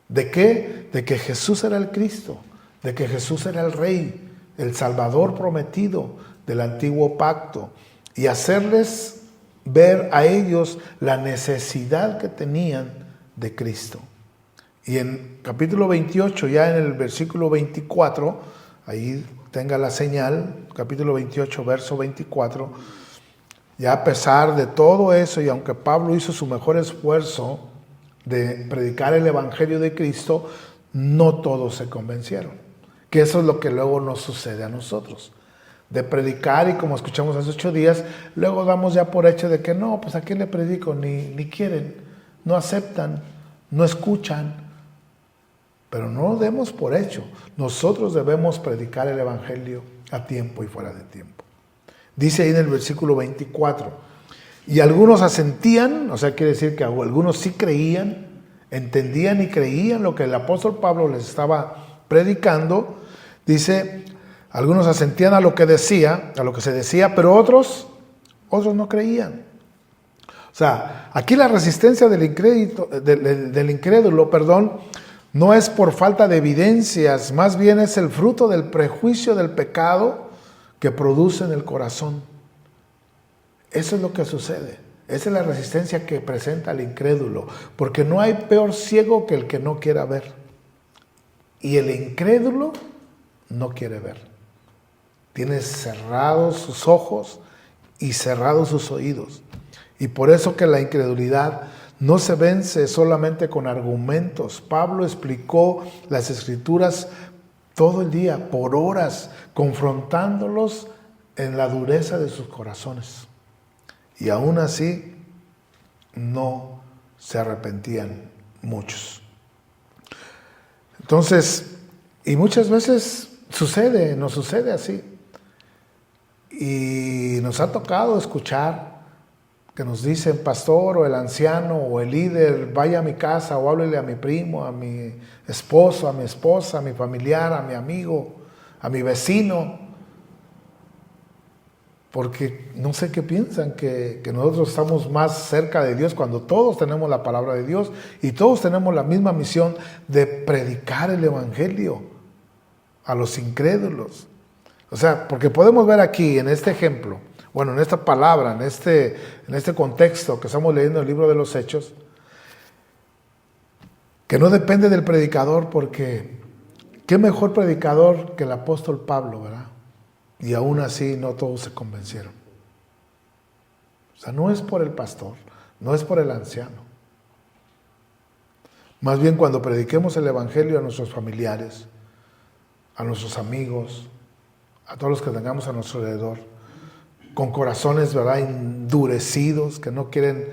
¿De qué? De que Jesús era el Cristo, de que Jesús era el Rey, el Salvador prometido del antiguo pacto, y hacerles ver a ellos la necesidad que tenían de Cristo. Y en capítulo 28, ya en el versículo 24, ahí tenga la señal, capítulo 28, verso 24, ya a pesar de todo eso, y aunque Pablo hizo su mejor esfuerzo de predicar el evangelio de Cristo, no todos se convencieron. Que eso es lo que luego nos sucede a nosotros. De predicar, y como escuchamos hace 8 días, luego damos ya por hecho de que no, pues a quién le predico, ni quieren, no aceptan, no escuchan. Pero no lo demos por hecho. Nosotros debemos predicar el evangelio a tiempo y fuera de tiempo. Dice ahí en el versículo 24, y algunos asentían, o sea, quiere decir que algunos sí creían, entendían y creían lo que el apóstol Pablo les estaba predicando. Dice, algunos asentían a lo que decía, a lo que se decía, pero otros no creían. O sea, aquí la resistencia del incrédulo, no es por falta de evidencias, más bien es el fruto del prejuicio del pecado que produce en el corazón. Eso es lo que sucede. Esa es la resistencia que presenta el incrédulo, porque no hay peor ciego que el que no quiera ver. Y el incrédulo no quiere ver. Tiene cerrados sus ojos y cerrados sus oídos. Y por eso que la incredulidad no se vence solamente con argumentos. Pablo explicó las Escrituras todo el día, por horas, confrontándolos en la dureza de sus corazones. Y aún así, no se arrepentían muchos. Entonces, y muchas veces nos sucede así. Y nos ha tocado escuchar que nos dicen, pastor o el anciano o el líder, vaya a mi casa o háblele a mi primo, a mi esposo, a mi esposa, a mi familiar, a mi amigo, a mi vecino. Porque no sé qué piensan, que nosotros estamos más cerca de Dios cuando todos tenemos la palabra de Dios y todos tenemos la misma misión de predicar el evangelio a los incrédulos. O sea, porque podemos ver aquí en este ejemplo, bueno, en esta palabra, en este contexto que estamos leyendo el libro de los Hechos, que no depende del predicador, porque qué mejor predicador que el apóstol Pablo, ¿verdad? Y aún así no todos se convencieron. O sea, no es por el pastor, no es por el anciano. Más bien cuando prediquemos el evangelio a nuestros familiares, a nuestros amigos, a todos los que tengamos a nuestro alrededor, con corazones, ¿verdad?, endurecidos, que no quieren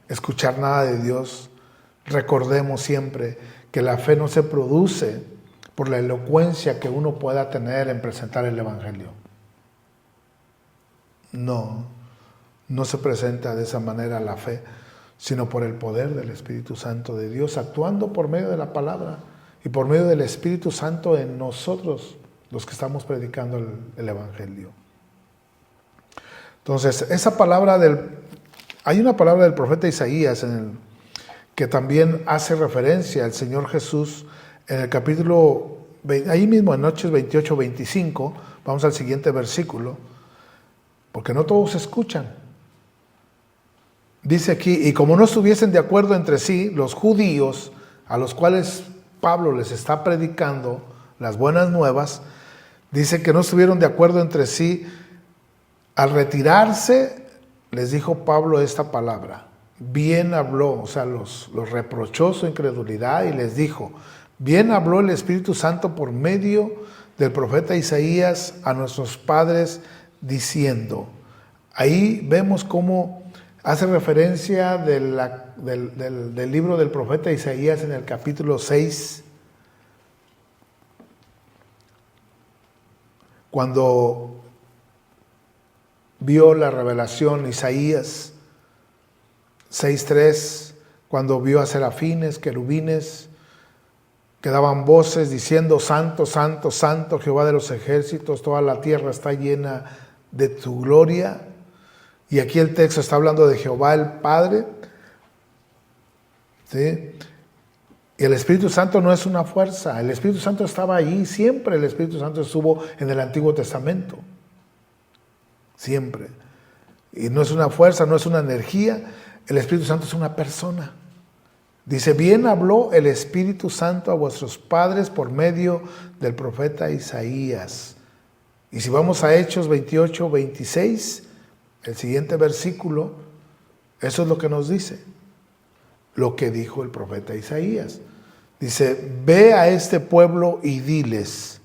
escuchar nada de Dios, recordemos siempre que la fe no se produce por la elocuencia que uno pueda tener en presentar el evangelio. No se presenta de esa manera la fe, sino por el poder del Espíritu Santo de Dios, actuando por medio de la palabra y por medio del Espíritu Santo en nosotros, los que estamos predicando el evangelio. Entonces, hay una palabra del profeta Isaías que también hace referencia al Señor Jesús en el capítulo, ahí mismo en Hechos 28, 25, vamos al siguiente versículo, porque no todos escuchan. Dice aquí, y como no estuviesen de acuerdo entre sí, los judíos a los cuales Pablo les está predicando las buenas nuevas, dice que no estuvieron de acuerdo entre sí. Al retirarse, les dijo Pablo esta palabra. Bien habló, o sea, los reprochó su incredulidad y les dijo, bien habló el Espíritu Santo por medio del profeta Isaías a nuestros padres diciendo. Ahí vemos cómo hace referencia del libro del profeta Isaías en el capítulo 6. cuando vio la revelación, Isaías 6:3, cuando vio a serafines, querubines, que daban voces diciendo: Santo, Santo, Santo, Jehová de los ejércitos, toda la tierra está llena de tu gloria. Y aquí el texto está hablando de Jehová el Padre, ¿sí? Y el Espíritu Santo no es una fuerza, el Espíritu Santo estaba ahí, siempre el Espíritu Santo estuvo en el Antiguo Testamento, siempre. Y no es una fuerza, no es una energía, el Espíritu Santo es una persona. Dice: bien habló el Espíritu Santo a vuestros padres por medio del profeta Isaías. Y si vamos a Hechos 28, 26, el siguiente versículo, eso es lo que nos dice, lo que dijo el profeta Isaías. Dice: ve a este pueblo y diles,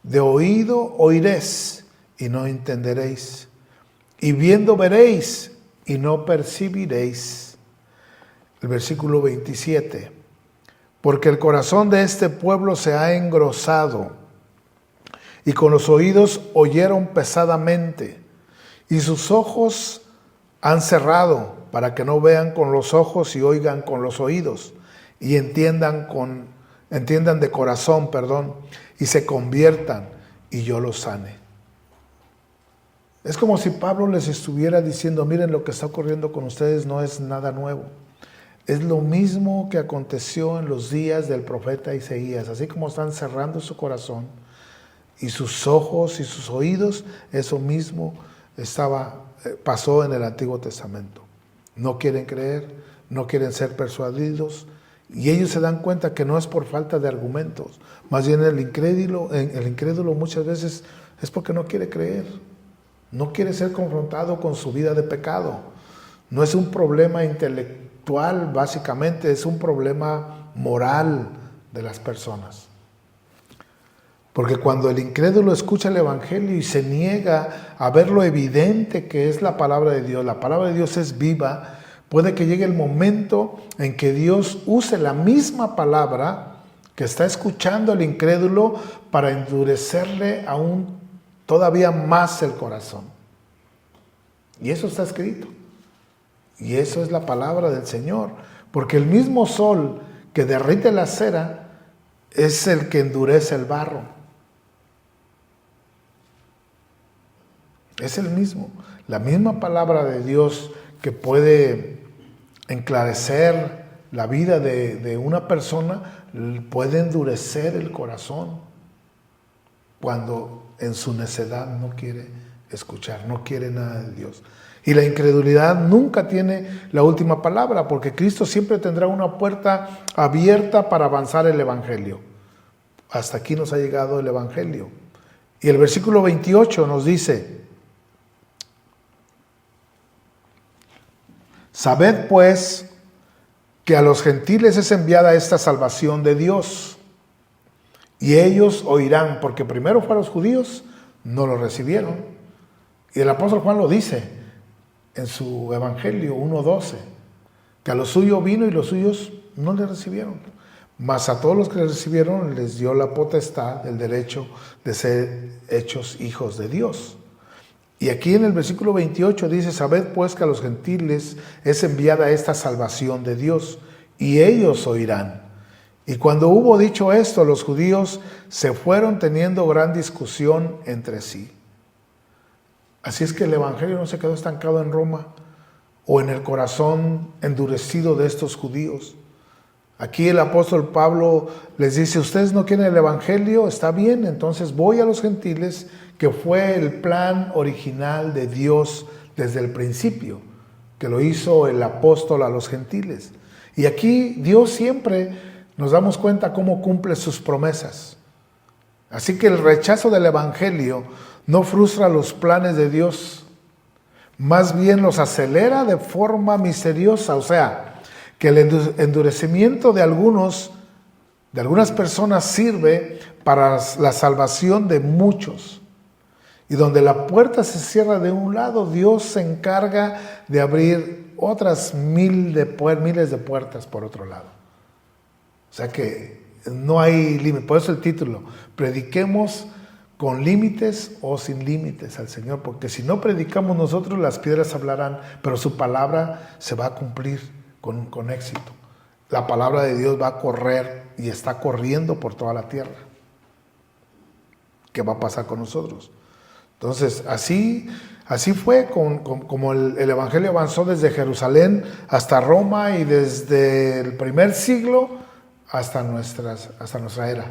de oído oiréis y no entenderéis, y viendo veréis y no percibiréis. El versículo 27, porque el corazón de este pueblo se ha engrosado, y con los oídos oyeron pesadamente, y sus ojos han cerrado, para que no vean con los ojos y oigan con los oídos, y entiendan de corazón, y se conviertan, y yo los sane. Es como si Pablo les estuviera diciendo: miren, lo que está ocurriendo con ustedes no es nada nuevo. Es lo mismo que aconteció en los días del profeta Isaías. Así como están cerrando su corazón y sus ojos y sus oídos, eso mismo pasó en el Antiguo Testamento. No quieren creer, no quieren ser persuadidos, y ellos se dan cuenta que no es por falta de argumentos. Más bien el incrédulo muchas veces es porque no quiere creer, no quiere ser confrontado con su vida de pecado. No es un problema intelectual, básicamente es un problema moral de las personas. Porque cuando el incrédulo escucha el Evangelio y se niega a ver lo evidente que es la palabra de Dios es viva, puede que llegue el momento en que Dios use la misma palabra que está escuchando el incrédulo para endurecerle aún todavía más el corazón. Y eso está escrito. Y eso es la palabra del Señor, porque el mismo sol que derrite la cera es el que endurece el barro. Es el mismo, la misma palabra de Dios que puede enclarecer la vida de una persona, puede endurecer el corazón cuando en su necedad no quiere escuchar, no quiere nada de Dios. Y la incredulidad nunca tiene la última palabra, porque Cristo siempre tendrá una puerta abierta para avanzar el Evangelio. Hasta aquí nos ha llegado el Evangelio. Y el versículo 28 nos dice: sabed pues que a los gentiles es enviada esta salvación de Dios, y ellos oirán, porque primero fue a los judíos, no lo recibieron. Y el apóstol Juan lo dice en su Evangelio 1:12, que a los suyos vino y los suyos no le recibieron. Mas a todos los que le recibieron les dio la potestad, el derecho de ser hechos hijos de Dios. Y aquí en el versículo 28 dice: sabed pues que a los gentiles es enviada esta salvación de Dios, y ellos oirán. Y cuando hubo dicho esto, los judíos se fueron teniendo gran discusión entre sí. Así es que el Evangelio no se quedó estancado en Roma o en el corazón endurecido de estos judíos. Aquí el apóstol Pablo les dice: ustedes no quieren el Evangelio, está bien, entonces voy a los gentiles, que fue el plan original de Dios desde el principio, que lo hizo el apóstol a los gentiles. Y aquí Dios siempre nos damos cuenta cómo cumple sus promesas. Así que el rechazo del Evangelio no frustra los planes de Dios, más bien los acelera de forma misteriosa. O sea, que el endurecimiento de algunas personas sirve para la salvación de muchos. Y donde la puerta se cierra de un lado, Dios se encarga de abrir otras miles de puertas por otro lado. O sea que no hay límite. Por eso el título: prediquemos con límites o sin límites al Señor, porque si no predicamos nosotros, las piedras hablarán, pero su palabra se va a cumplir con éxito. La palabra de Dios va a correr y está corriendo por toda la tierra. ¿Qué va a pasar con nosotros? Entonces, así fue como el Evangelio avanzó desde Jerusalén hasta Roma y desde el primer siglo hasta nuestra era,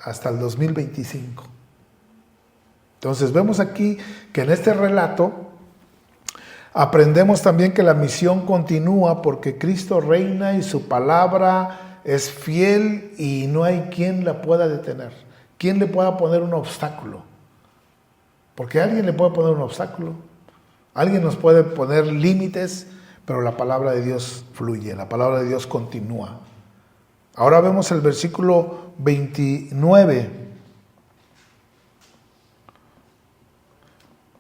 hasta el 2025. Entonces, vemos aquí que en este relato aprendemos también que la misión continúa porque Cristo reina y su palabra es fiel y no hay quien la pueda detener, quien le pueda poner un obstáculo. Porque alguien le puede poner un obstáculo, alguien nos puede poner límites, pero la palabra de Dios fluye, la palabra de Dios continúa. Ahora vemos el versículo 29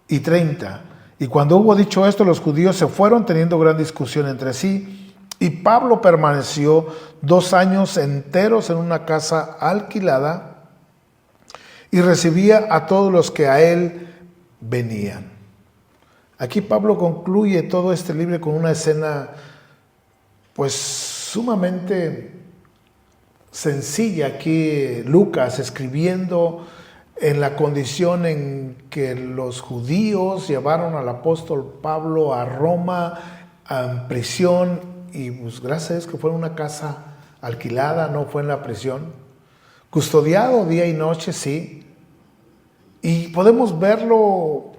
y 30. Y cuando hubo dicho esto, los judíos se fueron teniendo gran discusión entre sí, y Pablo permaneció 2 años enteros en una casa alquilada y recibía a todos los que a él venían. Aquí Pablo concluye todo este libro con una escena pues sumamente sencilla. Aquí Lucas escribiendo en la condición en que los judíos llevaron al apóstol Pablo a Roma en prisión, y pues gracias a Dios que fue en una casa alquilada, no fue en la prisión, custodiado día y noche, sí. Y podemos verlo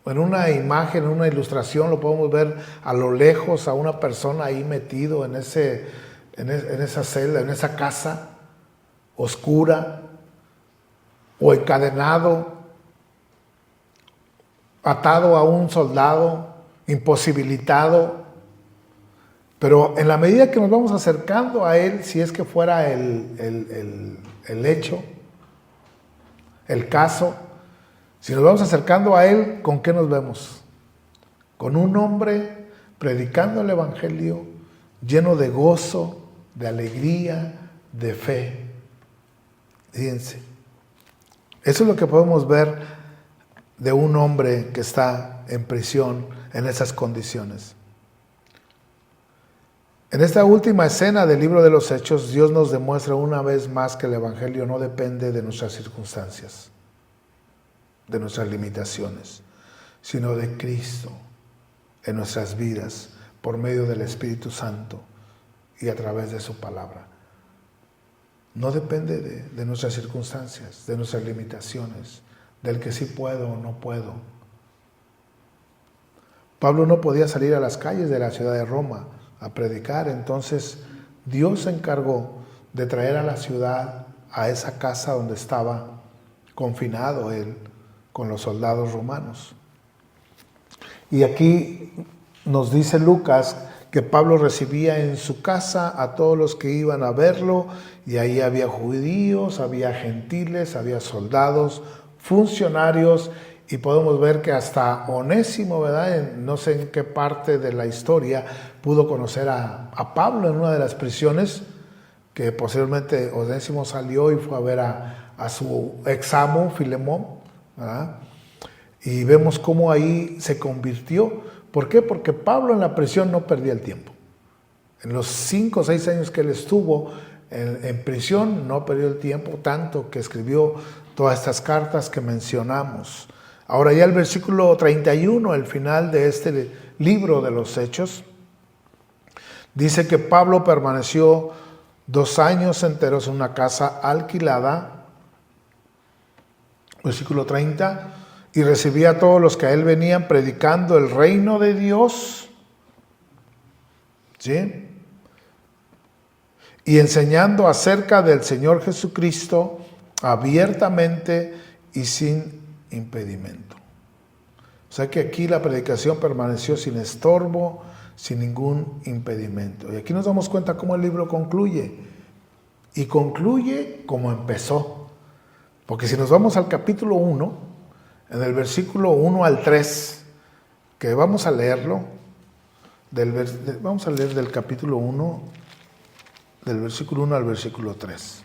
en una imagen, en una ilustración, lo podemos ver a lo lejos a una persona ahí metido en esa celda, en esa casa oscura, o encadenado, atado a un soldado, imposibilitado. Pero en la medida que nos vamos acercando a él, si es que fuera el hecho, el caso, si nos vamos acercando a él, ¿con qué nos vemos? Con un hombre predicando el evangelio, lleno de gozo, de alegría, de fe. Fíjense, eso es lo que podemos ver de un hombre que está en prisión en esas condiciones. En esta última escena del libro de los Hechos, Dios nos demuestra una vez más que el evangelio no depende de nuestras circunstancias, de nuestras limitaciones, sino de Cristo en nuestras vidas por medio del Espíritu Santo y a través de su palabra. No depende de nuestras circunstancias, de nuestras limitaciones, del que sí puedo o no puedo. Pablo no podía salir a las calles de la ciudad de Roma a predicar, entonces Dios se encargó de traer a la ciudad, a esa casa donde estaba confinado él con los soldados romanos. Y aquí nos dice Lucas que Pablo recibía en su casa a todos los que iban a verlo, y ahí había judíos, había gentiles, había soldados, funcionarios, y podemos ver que hasta Onésimo, ¿verdad? No sé en qué parte de la historia pudo conocer a Pablo en una de las prisiones, que posteriormente Onésimo salió y fue a ver a su examo, Filemón, ¿verdad? Y vemos cómo ahí se convirtió. ¿Por qué? Porque Pablo en la prisión no perdía el tiempo. En los 5 o 6 años que él estuvo en prisión, no perdió el tiempo, tanto que escribió todas estas cartas que mencionamos. Ahora ya el versículo 31, el final de este libro de los Hechos, dice que Pablo permaneció 2 años enteros en una casa alquilada, versículo 30, y recibía a todos los que a él venían predicando el reino de Dios, ¿sí? Y enseñando acerca del Señor Jesucristo abiertamente y sin impedimento. O sea que aquí la predicación permaneció sin estorbo, sin ningún impedimento. Y aquí nos damos cuenta cómo el libro concluye. Y concluye como empezó. Porque si nos vamos al capítulo 1, en el versículo 1 al 3, que vamos a leerlo, vamos a leer del capítulo 1, del versículo 1 al versículo 3.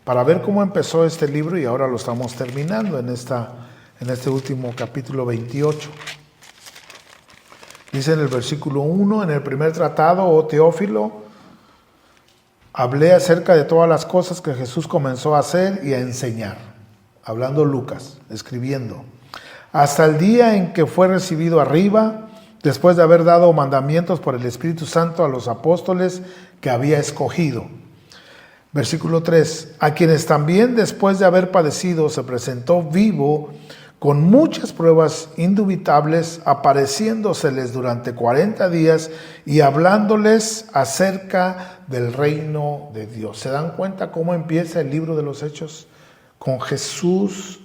para ver cómo empezó este libro y ahora lo estamos terminando en este último capítulo 28. Dice en el versículo 1, en el primer tratado, oh Teófilo, hablé acerca de todas las cosas que Jesús comenzó a hacer y a enseñar. Hablando Lucas, escribiendo. Hasta el día en que fue recibido arriba, después de haber dado mandamientos por el Espíritu Santo a los apóstoles que había escogido. Versículo 3, a quienes también después de haber padecido se presentó vivo con muchas pruebas indubitables, apareciéndoseles durante 40 días y hablándoles acerca del reino de Dios. ¿Se dan cuenta cómo empieza el libro de los Hechos? Con Jesús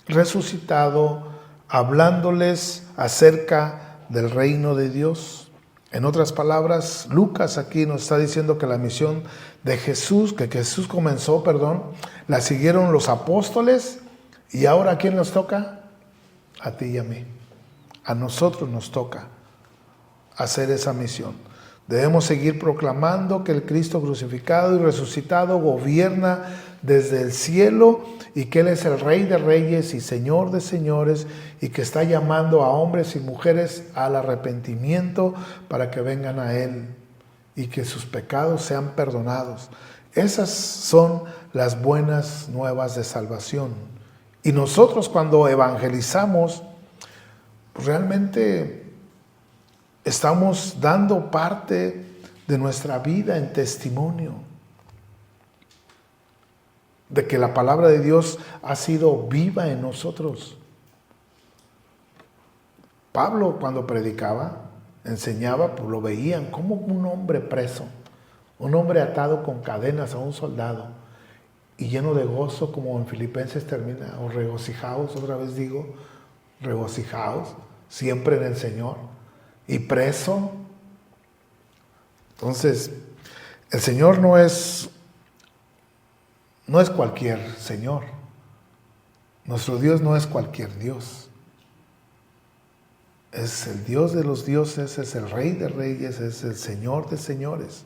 resucitado, hablándoles acerca del reino de Dios. En otras palabras, Lucas aquí nos está diciendo que la misión de Jesús, que Jesús comenzó, la siguieron los apóstoles. ¿Y ahora a quién nos toca? A ti y a mí. A nosotros nos toca hacer esa misión. Debemos seguir proclamando que el Cristo crucificado y resucitado gobierna desde el cielo y que Él es el Rey de Reyes y Señor de Señores y que está llamando a hombres y mujeres al arrepentimiento para que vengan a Él y que sus pecados sean perdonados. Esas son las buenas nuevas de salvación. Y nosotros cuando evangelizamos, realmente estamos dando parte de nuestra vida en testimonio de que la palabra de Dios ha sido viva en nosotros. Pablo cuando predicaba, enseñaba, pues lo veían como un hombre preso, un hombre atado con cadenas a un soldado y lleno de gozo, como en Filipenses termina, o regocijaos, otra vez digo, regocijaos, siempre en el Señor, y preso. Entonces, el Señor no es cualquier Señor. Nuestro Dios no es cualquier Dios. Es el Dios de los dioses, es el Rey de reyes, es el Señor de señores.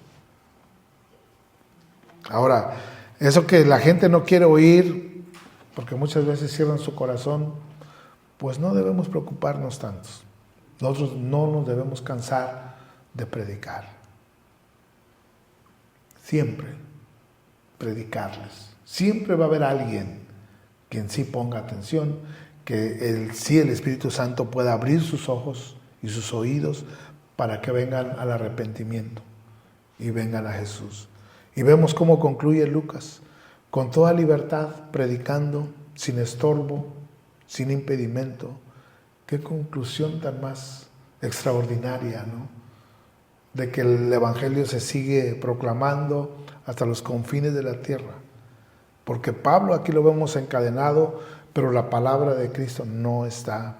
Ahora, eso que la gente no quiere oír, porque muchas veces cierran su corazón, pues no debemos preocuparnos tantos. Nosotros no nos debemos cansar de predicar. Siempre predicarles. Siempre va a haber alguien quien sí ponga atención, que el Espíritu Santo pueda abrir sus ojos y sus oídos para que vengan al arrepentimiento y vengan a Jesús. Y vemos cómo concluye Lucas, con toda libertad, predicando, sin estorbo, sin impedimento. Qué conclusión tan más extraordinaria, ¿no? De que el Evangelio se sigue proclamando hasta los confines de la tierra. Porque Pablo aquí lo vemos encadenado, pero la palabra de Cristo no está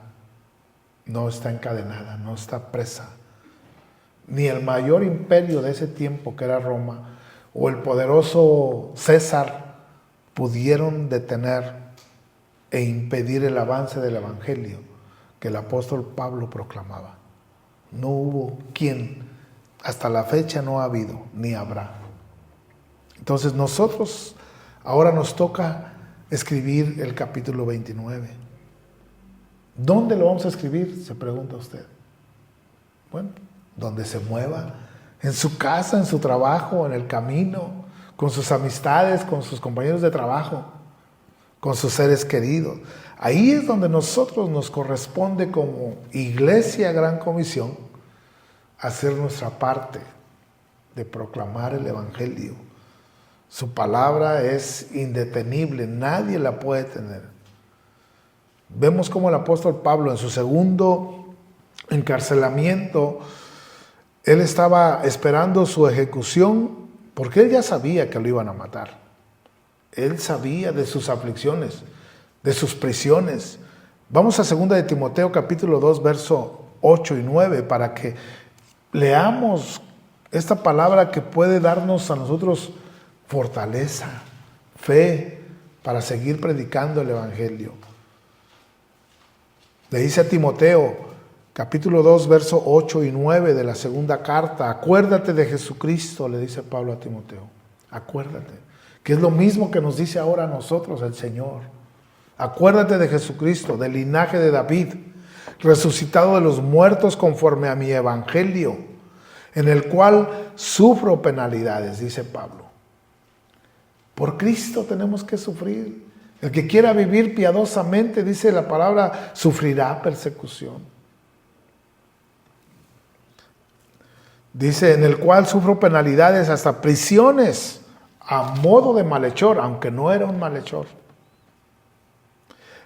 encadenada, no está presa. Ni el mayor imperio de ese tiempo, que era Roma, o el poderoso César, pudieron detener e impedir el avance del Evangelio que el apóstol Pablo proclamaba. No hubo quien, hasta la fecha no ha habido, ni habrá. Entonces nosotros, ahora nos toca escribir el capítulo 29. ¿Dónde lo vamos a escribir? Se pregunta usted. Bueno, donde se mueva, en su casa, en su trabajo, en el camino, con sus amistades, con sus compañeros de trabajo, con sus seres queridos. Ahí es donde nosotros nos corresponde como Iglesia Gran Comisión hacer nuestra parte de proclamar el Evangelio. Su palabra es indetenible, nadie la puede tener. Vemos cómo el apóstol Pablo en su segundo encarcelamiento, él estaba esperando su ejecución porque él ya sabía que lo iban a matar. Él sabía de sus aflicciones, de sus prisiones. Vamos a 2 de Timoteo capítulo 2, verso 8 y 9 para que leamos esta palabra que puede darnos a nosotros fortaleza, fe para seguir predicando el Evangelio. Le dice a Timoteo, capítulo 2, verso 8 y 9 de la segunda carta, acuérdate de Jesucristo, le dice Pablo a Timoteo, acuérdate que es lo mismo que nos dice ahora a nosotros el Señor. Acuérdate de Jesucristo, del linaje de David, resucitado de los muertos conforme a mi evangelio, en el cual sufro penalidades, dice Pablo. Por Cristo tenemos que sufrir. El que quiera vivir piadosamente, dice la palabra, sufrirá persecución. Dice, en el cual sufro penalidades, hasta prisiones, a modo de malhechor, aunque no era un malhechor.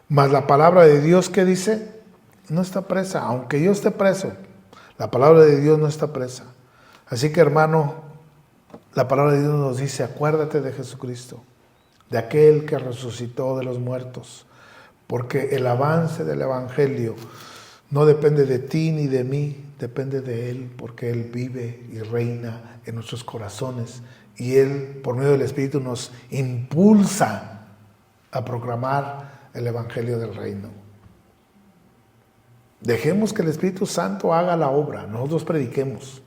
Mas la palabra de Dios, ¿qué dice? No está presa, aunque yo esté preso, la palabra de Dios no está presa. Así que, hermano, la palabra de Dios nos dice, acuérdate de Jesucristo, de aquel que resucitó de los muertos, porque el avance del evangelio no depende de ti ni de mí, depende de Él, porque Él vive y reina en nuestros corazones, y Él, por medio del Espíritu, nos impulsa a proclamar el evangelio del reino. Dejemos que el Espíritu Santo haga la obra, nosotros prediquemos.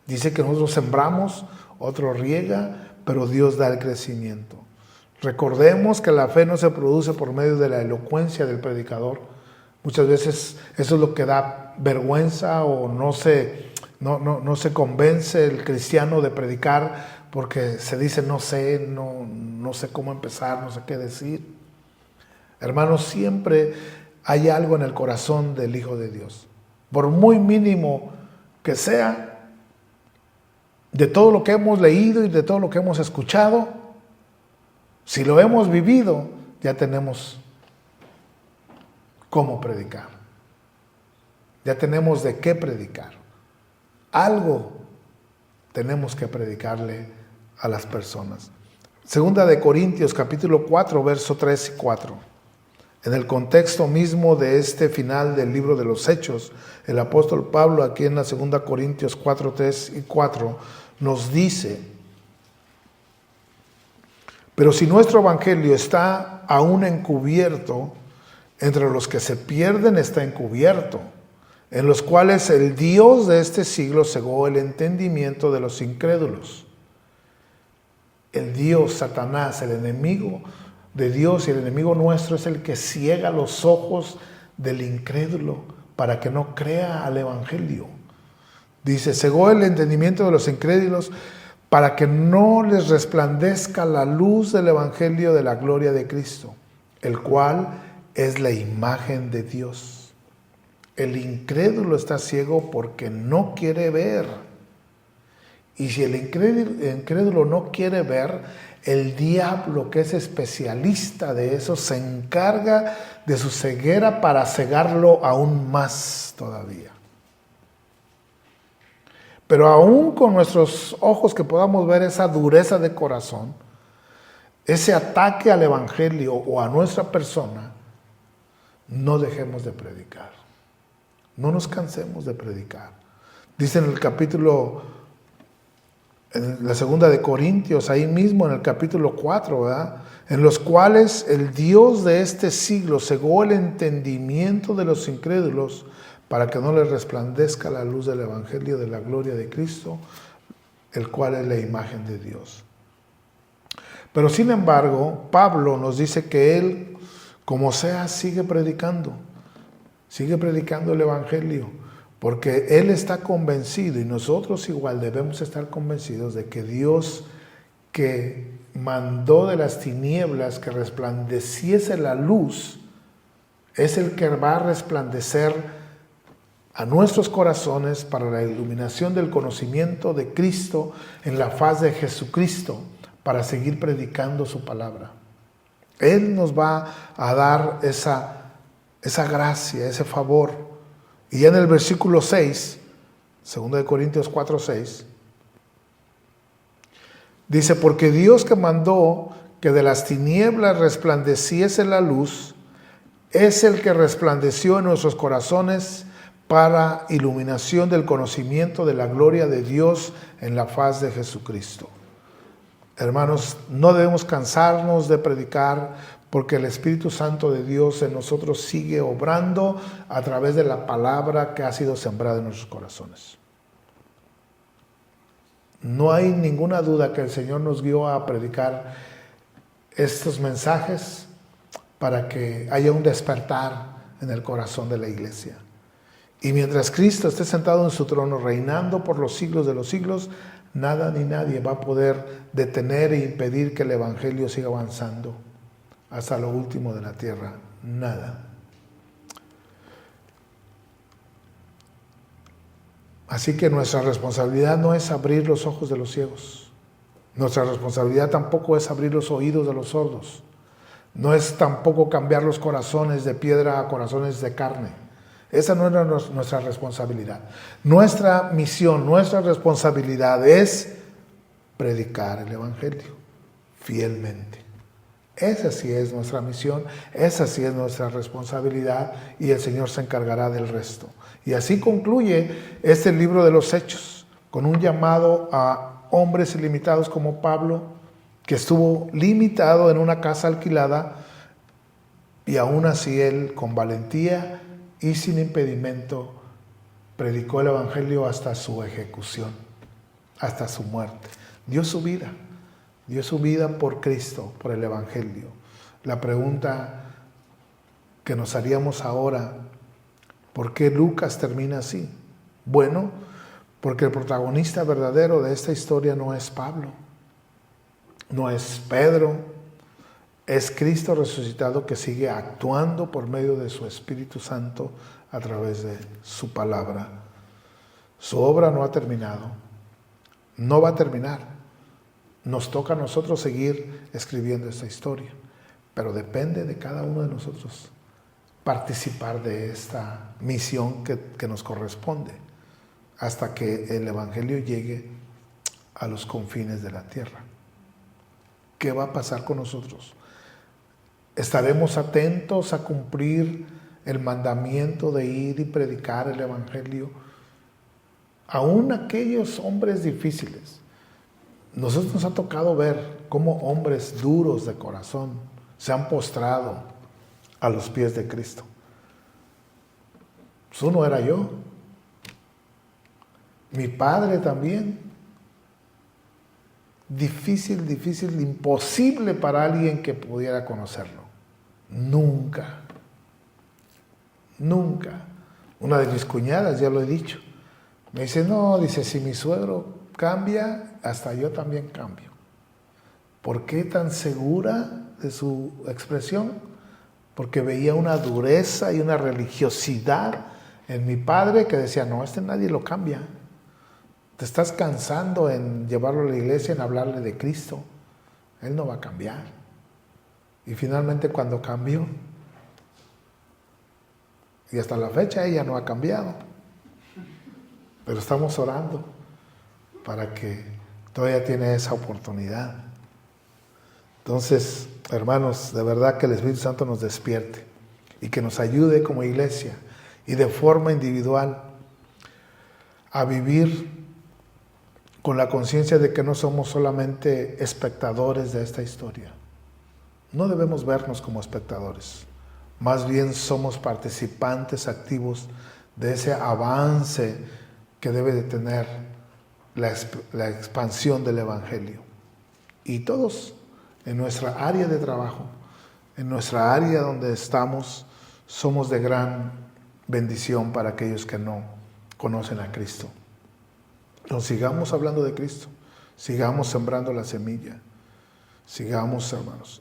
Dice que nosotros sembramos, otro riega, pero Dios da el crecimiento. Recordemos que la fe no se produce por medio de la elocuencia del predicador. Muchas veces eso es lo que da vergüenza, o no se convence el cristiano de predicar porque se dice no sé cómo empezar, no sé qué decir. Hermanos, siempre hay algo en el corazón del Hijo de Dios. Por muy mínimo que sea, de todo lo que hemos leído y de todo lo que hemos escuchado, si lo hemos vivido, ya tenemos cómo predicar. Ya tenemos de qué predicar. Algo tenemos que predicarle a las personas. Segunda de Corintios, capítulo 4, verso 3 y 4. En el contexto mismo de este final del libro de los Hechos, el apóstol Pablo, aquí en la segunda Corintios 4, 3 y 4, nos dice: pero si nuestro evangelio está aún encubierto, entre los que se pierden está encubierto, en los cuales el Dios de este siglo cegó el entendimiento de los incrédulos. El Dios, Satanás, el enemigo de Dios y el enemigo nuestro, es el que ciega los ojos del incrédulo para que no crea al evangelio. Dice, cegó el entendimiento de los incrédulos para que no les resplandezca la luz del evangelio de la gloria de Cristo, el cual es la imagen de Dios. El incrédulo está ciego porque no quiere ver. Y si el incrédulo no quiere ver, el diablo, que es especialista de eso, se encarga de su ceguera para cegarlo aún más todavía. Pero aún con nuestros ojos que podamos ver esa dureza de corazón, ese ataque al evangelio o a nuestra persona, no dejemos de predicar. No nos cansemos de predicar. Dice en el capítulo, en la segunda de Corintios, ahí mismo en el capítulo 4, ¿verdad? En los cuales el Dios de este siglo cegó el entendimiento de los incrédulos para que no les resplandezca la luz del evangelio de la gloria de Cristo, el cual es la imagen de Dios. Pero sin embargo, Pablo nos dice que él, como sea, sigue predicando el evangelio, porque él está convencido, y nosotros igual debemos estar convencidos de que Dios, que mandó de las tinieblas que resplandeciese la luz, es el que va a resplandecer a nuestros corazones para la iluminación del conocimiento de Cristo en la faz de Jesucristo, para seguir predicando su palabra. Él nos va a dar esa gracia, ese favor. Y ya en el versículo 6, 2 Corintios 4, 6, dice, porque Dios que mandó que de las tinieblas resplandeciese la luz, es el que resplandeció en nuestros corazones para iluminación del conocimiento de la gloria de Dios en la faz de Jesucristo. Hermanos, no debemos cansarnos de predicar, porque el Espíritu Santo de Dios en nosotros sigue obrando a través de la palabra que ha sido sembrada en nuestros corazones. No hay ninguna duda que el Señor nos guió a predicar estos mensajes para que haya un despertar en el corazón de la iglesia. Y mientras Cristo esté sentado en su trono, reinando por los siglos de los siglos, nada ni nadie va a poder detener e impedir que el Evangelio siga avanzando hasta lo último de la tierra. Nada. Así que nuestra responsabilidad no es abrir los ojos de los ciegos. Nuestra responsabilidad tampoco es abrir los oídos de los sordos. No es tampoco cambiar los corazones de piedra a corazones de carne. Esa no es nuestra responsabilidad. Nuestra misión, nuestra responsabilidad es predicar el Evangelio fielmente. Esa sí es nuestra misión, esa sí es nuestra responsabilidad, y el Señor se encargará del resto. Y así concluye este libro de los Hechos, con un llamado a hombres ilimitados como Pablo, que estuvo limitado en una casa alquilada, y aún así él, con valentía y sin impedimento, predicó el Evangelio hasta su ejecución, hasta su muerte. Dio su vida por Cristo, por el Evangelio. La pregunta que nos haríamos ahora: ¿por qué Lucas termina así? Bueno, porque el protagonista verdadero de esta historia no es Pablo, no es Pedro, es Cristo resucitado, que sigue actuando por medio de su Espíritu Santo a través de su palabra. Su obra no ha terminado, no va a terminar. Nos toca a nosotros seguir escribiendo esta historia, pero depende de cada uno de nosotros participar de esta misión que nos corresponde hasta que el Evangelio llegue a los confines de la tierra. ¿Qué va a pasar con nosotros? ¿Estaremos atentos a cumplir el mandamiento de ir y predicar el Evangelio? Aún aquellos hombres difíciles. Nosotros nos ha tocado ver cómo hombres duros de corazón se han postrado a los pies de Cristo. Pues uno era yo. Mi padre también. Difícil, imposible para alguien que pudiera conocerlo. Nunca. Una de mis cuñadas, ya lo he dicho, me dice, no, dice, si mi suegro cambia, hasta yo también cambio. ¿Por qué tan segura de su expresión? Porque veía una dureza y una religiosidad en mi padre que decía, no, nadie lo cambia. Te estás cansando en llevarlo a la iglesia, en hablarle de Cristo. Él no va a cambiar. Y finalmente cuando cambió, y hasta la fecha ella no ha cambiado, pero estamos orando para que todavía tiene esa oportunidad. Entonces, hermanos, de verdad que el Espíritu Santo nos despierte y que nos ayude como iglesia y de forma individual a vivir con la conciencia de que no somos solamente espectadores de esta historia. No debemos vernos como espectadores, más bien somos participantes activos de ese avance que debe de tener la expansión del Evangelio. Y todos en nuestra área de trabajo, en nuestra área donde estamos, somos de gran bendición para aquellos que no conocen a Cristo. Entonces, sigamos hablando de Cristo, sigamos sembrando la semilla, sigamos, hermanos.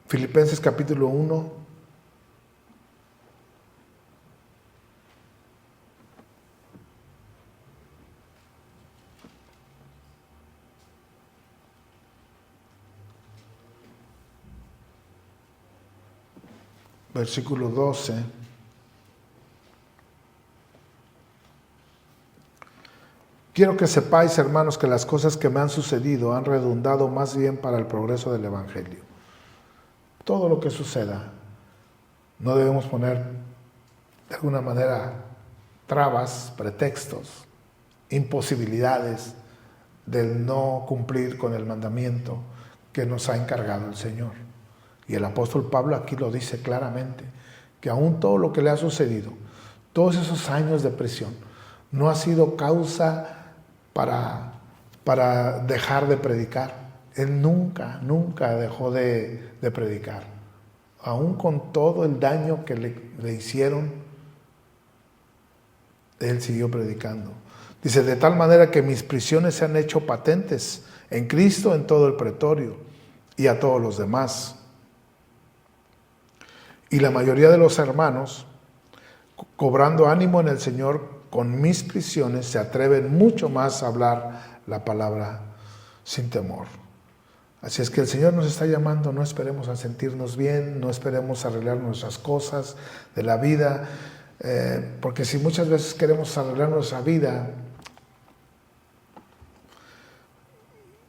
Filipenses capítulo 1. Versículo 12. Quiero que sepáis, hermanos, que las cosas que me han sucedido han redundado más bien para el progreso del Evangelio. Todo lo que suceda, no debemos poner de alguna manera trabas, pretextos, imposibilidades del no cumplir con el mandamiento que nos ha encargado el Señor. Y el apóstol Pablo aquí lo dice claramente, que aún todo lo que le ha sucedido, todos esos años de prisión, no ha sido causa para dejar de predicar. Él nunca dejó de predicar. Aún con todo el daño que le hicieron, él siguió predicando. Dice, de tal manera que mis prisiones se han hecho patentes en Cristo en todo el pretorio y a todos los demás. Y la mayoría de los hermanos, cobrando ánimo en el Señor con mis prisiones, se atreven mucho más a hablar la palabra sin temor. Así es que el Señor nos está llamando, no esperemos a sentirnos bien, no esperemos a arreglar nuestras cosas de la vida, porque si muchas veces queremos arreglar nuestra vida,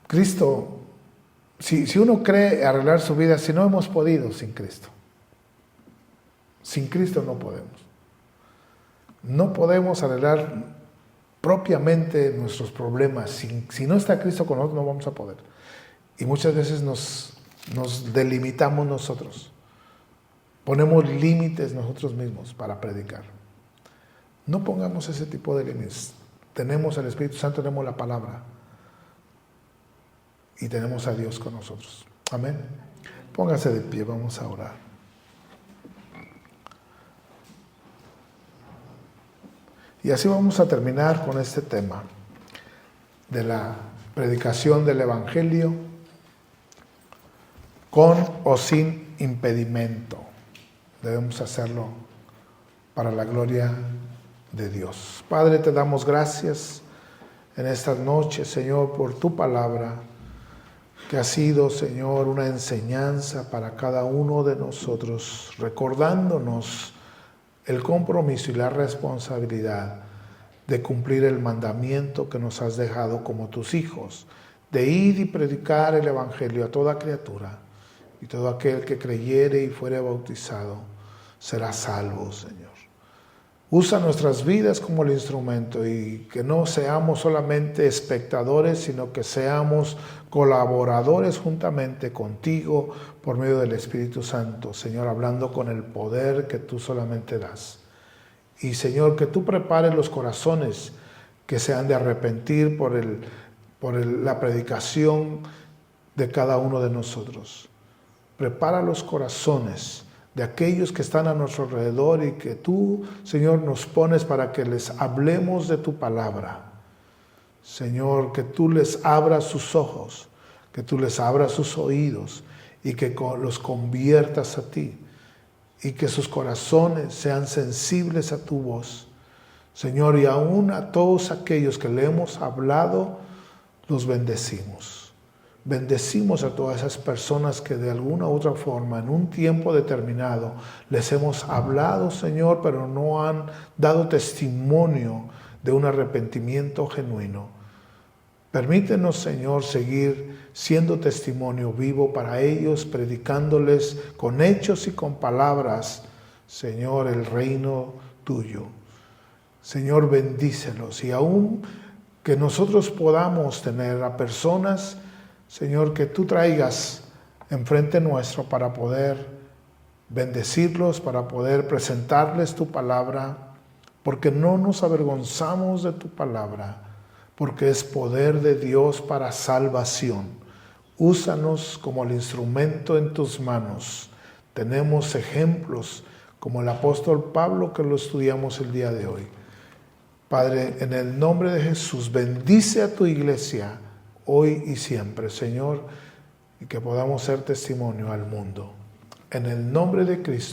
Cristo, si uno cree arreglar su vida, si no hemos podido sin Cristo. Sin Cristo no podemos. No podemos arreglar propiamente nuestros problemas. Si no está Cristo con nosotros, no vamos a poder. Y muchas veces nos delimitamos nosotros. Ponemos límites nosotros mismos para predicar. No pongamos ese tipo de límites. Tenemos el Espíritu Santo, tenemos la palabra. Y tenemos a Dios con nosotros. Amén. Póngase de pie, vamos a orar. Y así vamos a terminar con este tema de la predicación del Evangelio con o sin impedimento. Debemos hacerlo para la gloria de Dios. Padre, te damos gracias en estas noches, Señor, por tu palabra, que ha sido, Señor, una enseñanza para cada uno de nosotros, recordándonos el compromiso y la responsabilidad de cumplir el mandamiento que nos has dejado como tus hijos, de ir y predicar el Evangelio a toda criatura, y todo aquel que creyere y fuere bautizado será salvo, Señor. Usa nuestras vidas como el instrumento y que no seamos solamente espectadores, sino que seamos colaboradores juntamente contigo por medio del Espíritu Santo, Señor, hablando con el poder que tú solamente das. Y, Señor, que tú prepares los corazones que se han de arrepentir por la predicación de cada uno de nosotros. Prepara los corazones de aquellos que están a nuestro alrededor y que tú, Señor, nos pones para que les hablemos de tu palabra. Señor, que tú les abras sus ojos, que tú les abras sus oídos y que los conviertas a ti y que sus corazones sean sensibles a tu voz. Señor, y aún a todos aquellos que le hemos hablado, los bendecimos. Bendecimos a todas esas personas que de alguna u otra forma, en un tiempo determinado, les hemos hablado, Señor, pero no han dado testimonio de un arrepentimiento genuino. Permítenos, Señor, seguir siendo testimonio vivo para ellos, predicándoles con hechos y con palabras, Señor, el reino tuyo. Señor, bendícelos y aún que nosotros podamos tener a personas, Señor, que tú traigas enfrente nuestro para poder bendecirlos, para poder presentarles tu palabra, porque no nos avergonzamos de tu palabra, porque es poder de Dios para salvación. Úsanos como el instrumento en tus manos. Tenemos ejemplos como el apóstol Pablo que lo estudiamos el día de hoy. Padre, en el nombre de Jesús, bendice a tu iglesia hoy y siempre, Señor, y que podamos ser testimonio al mundo. En el nombre de Cristo.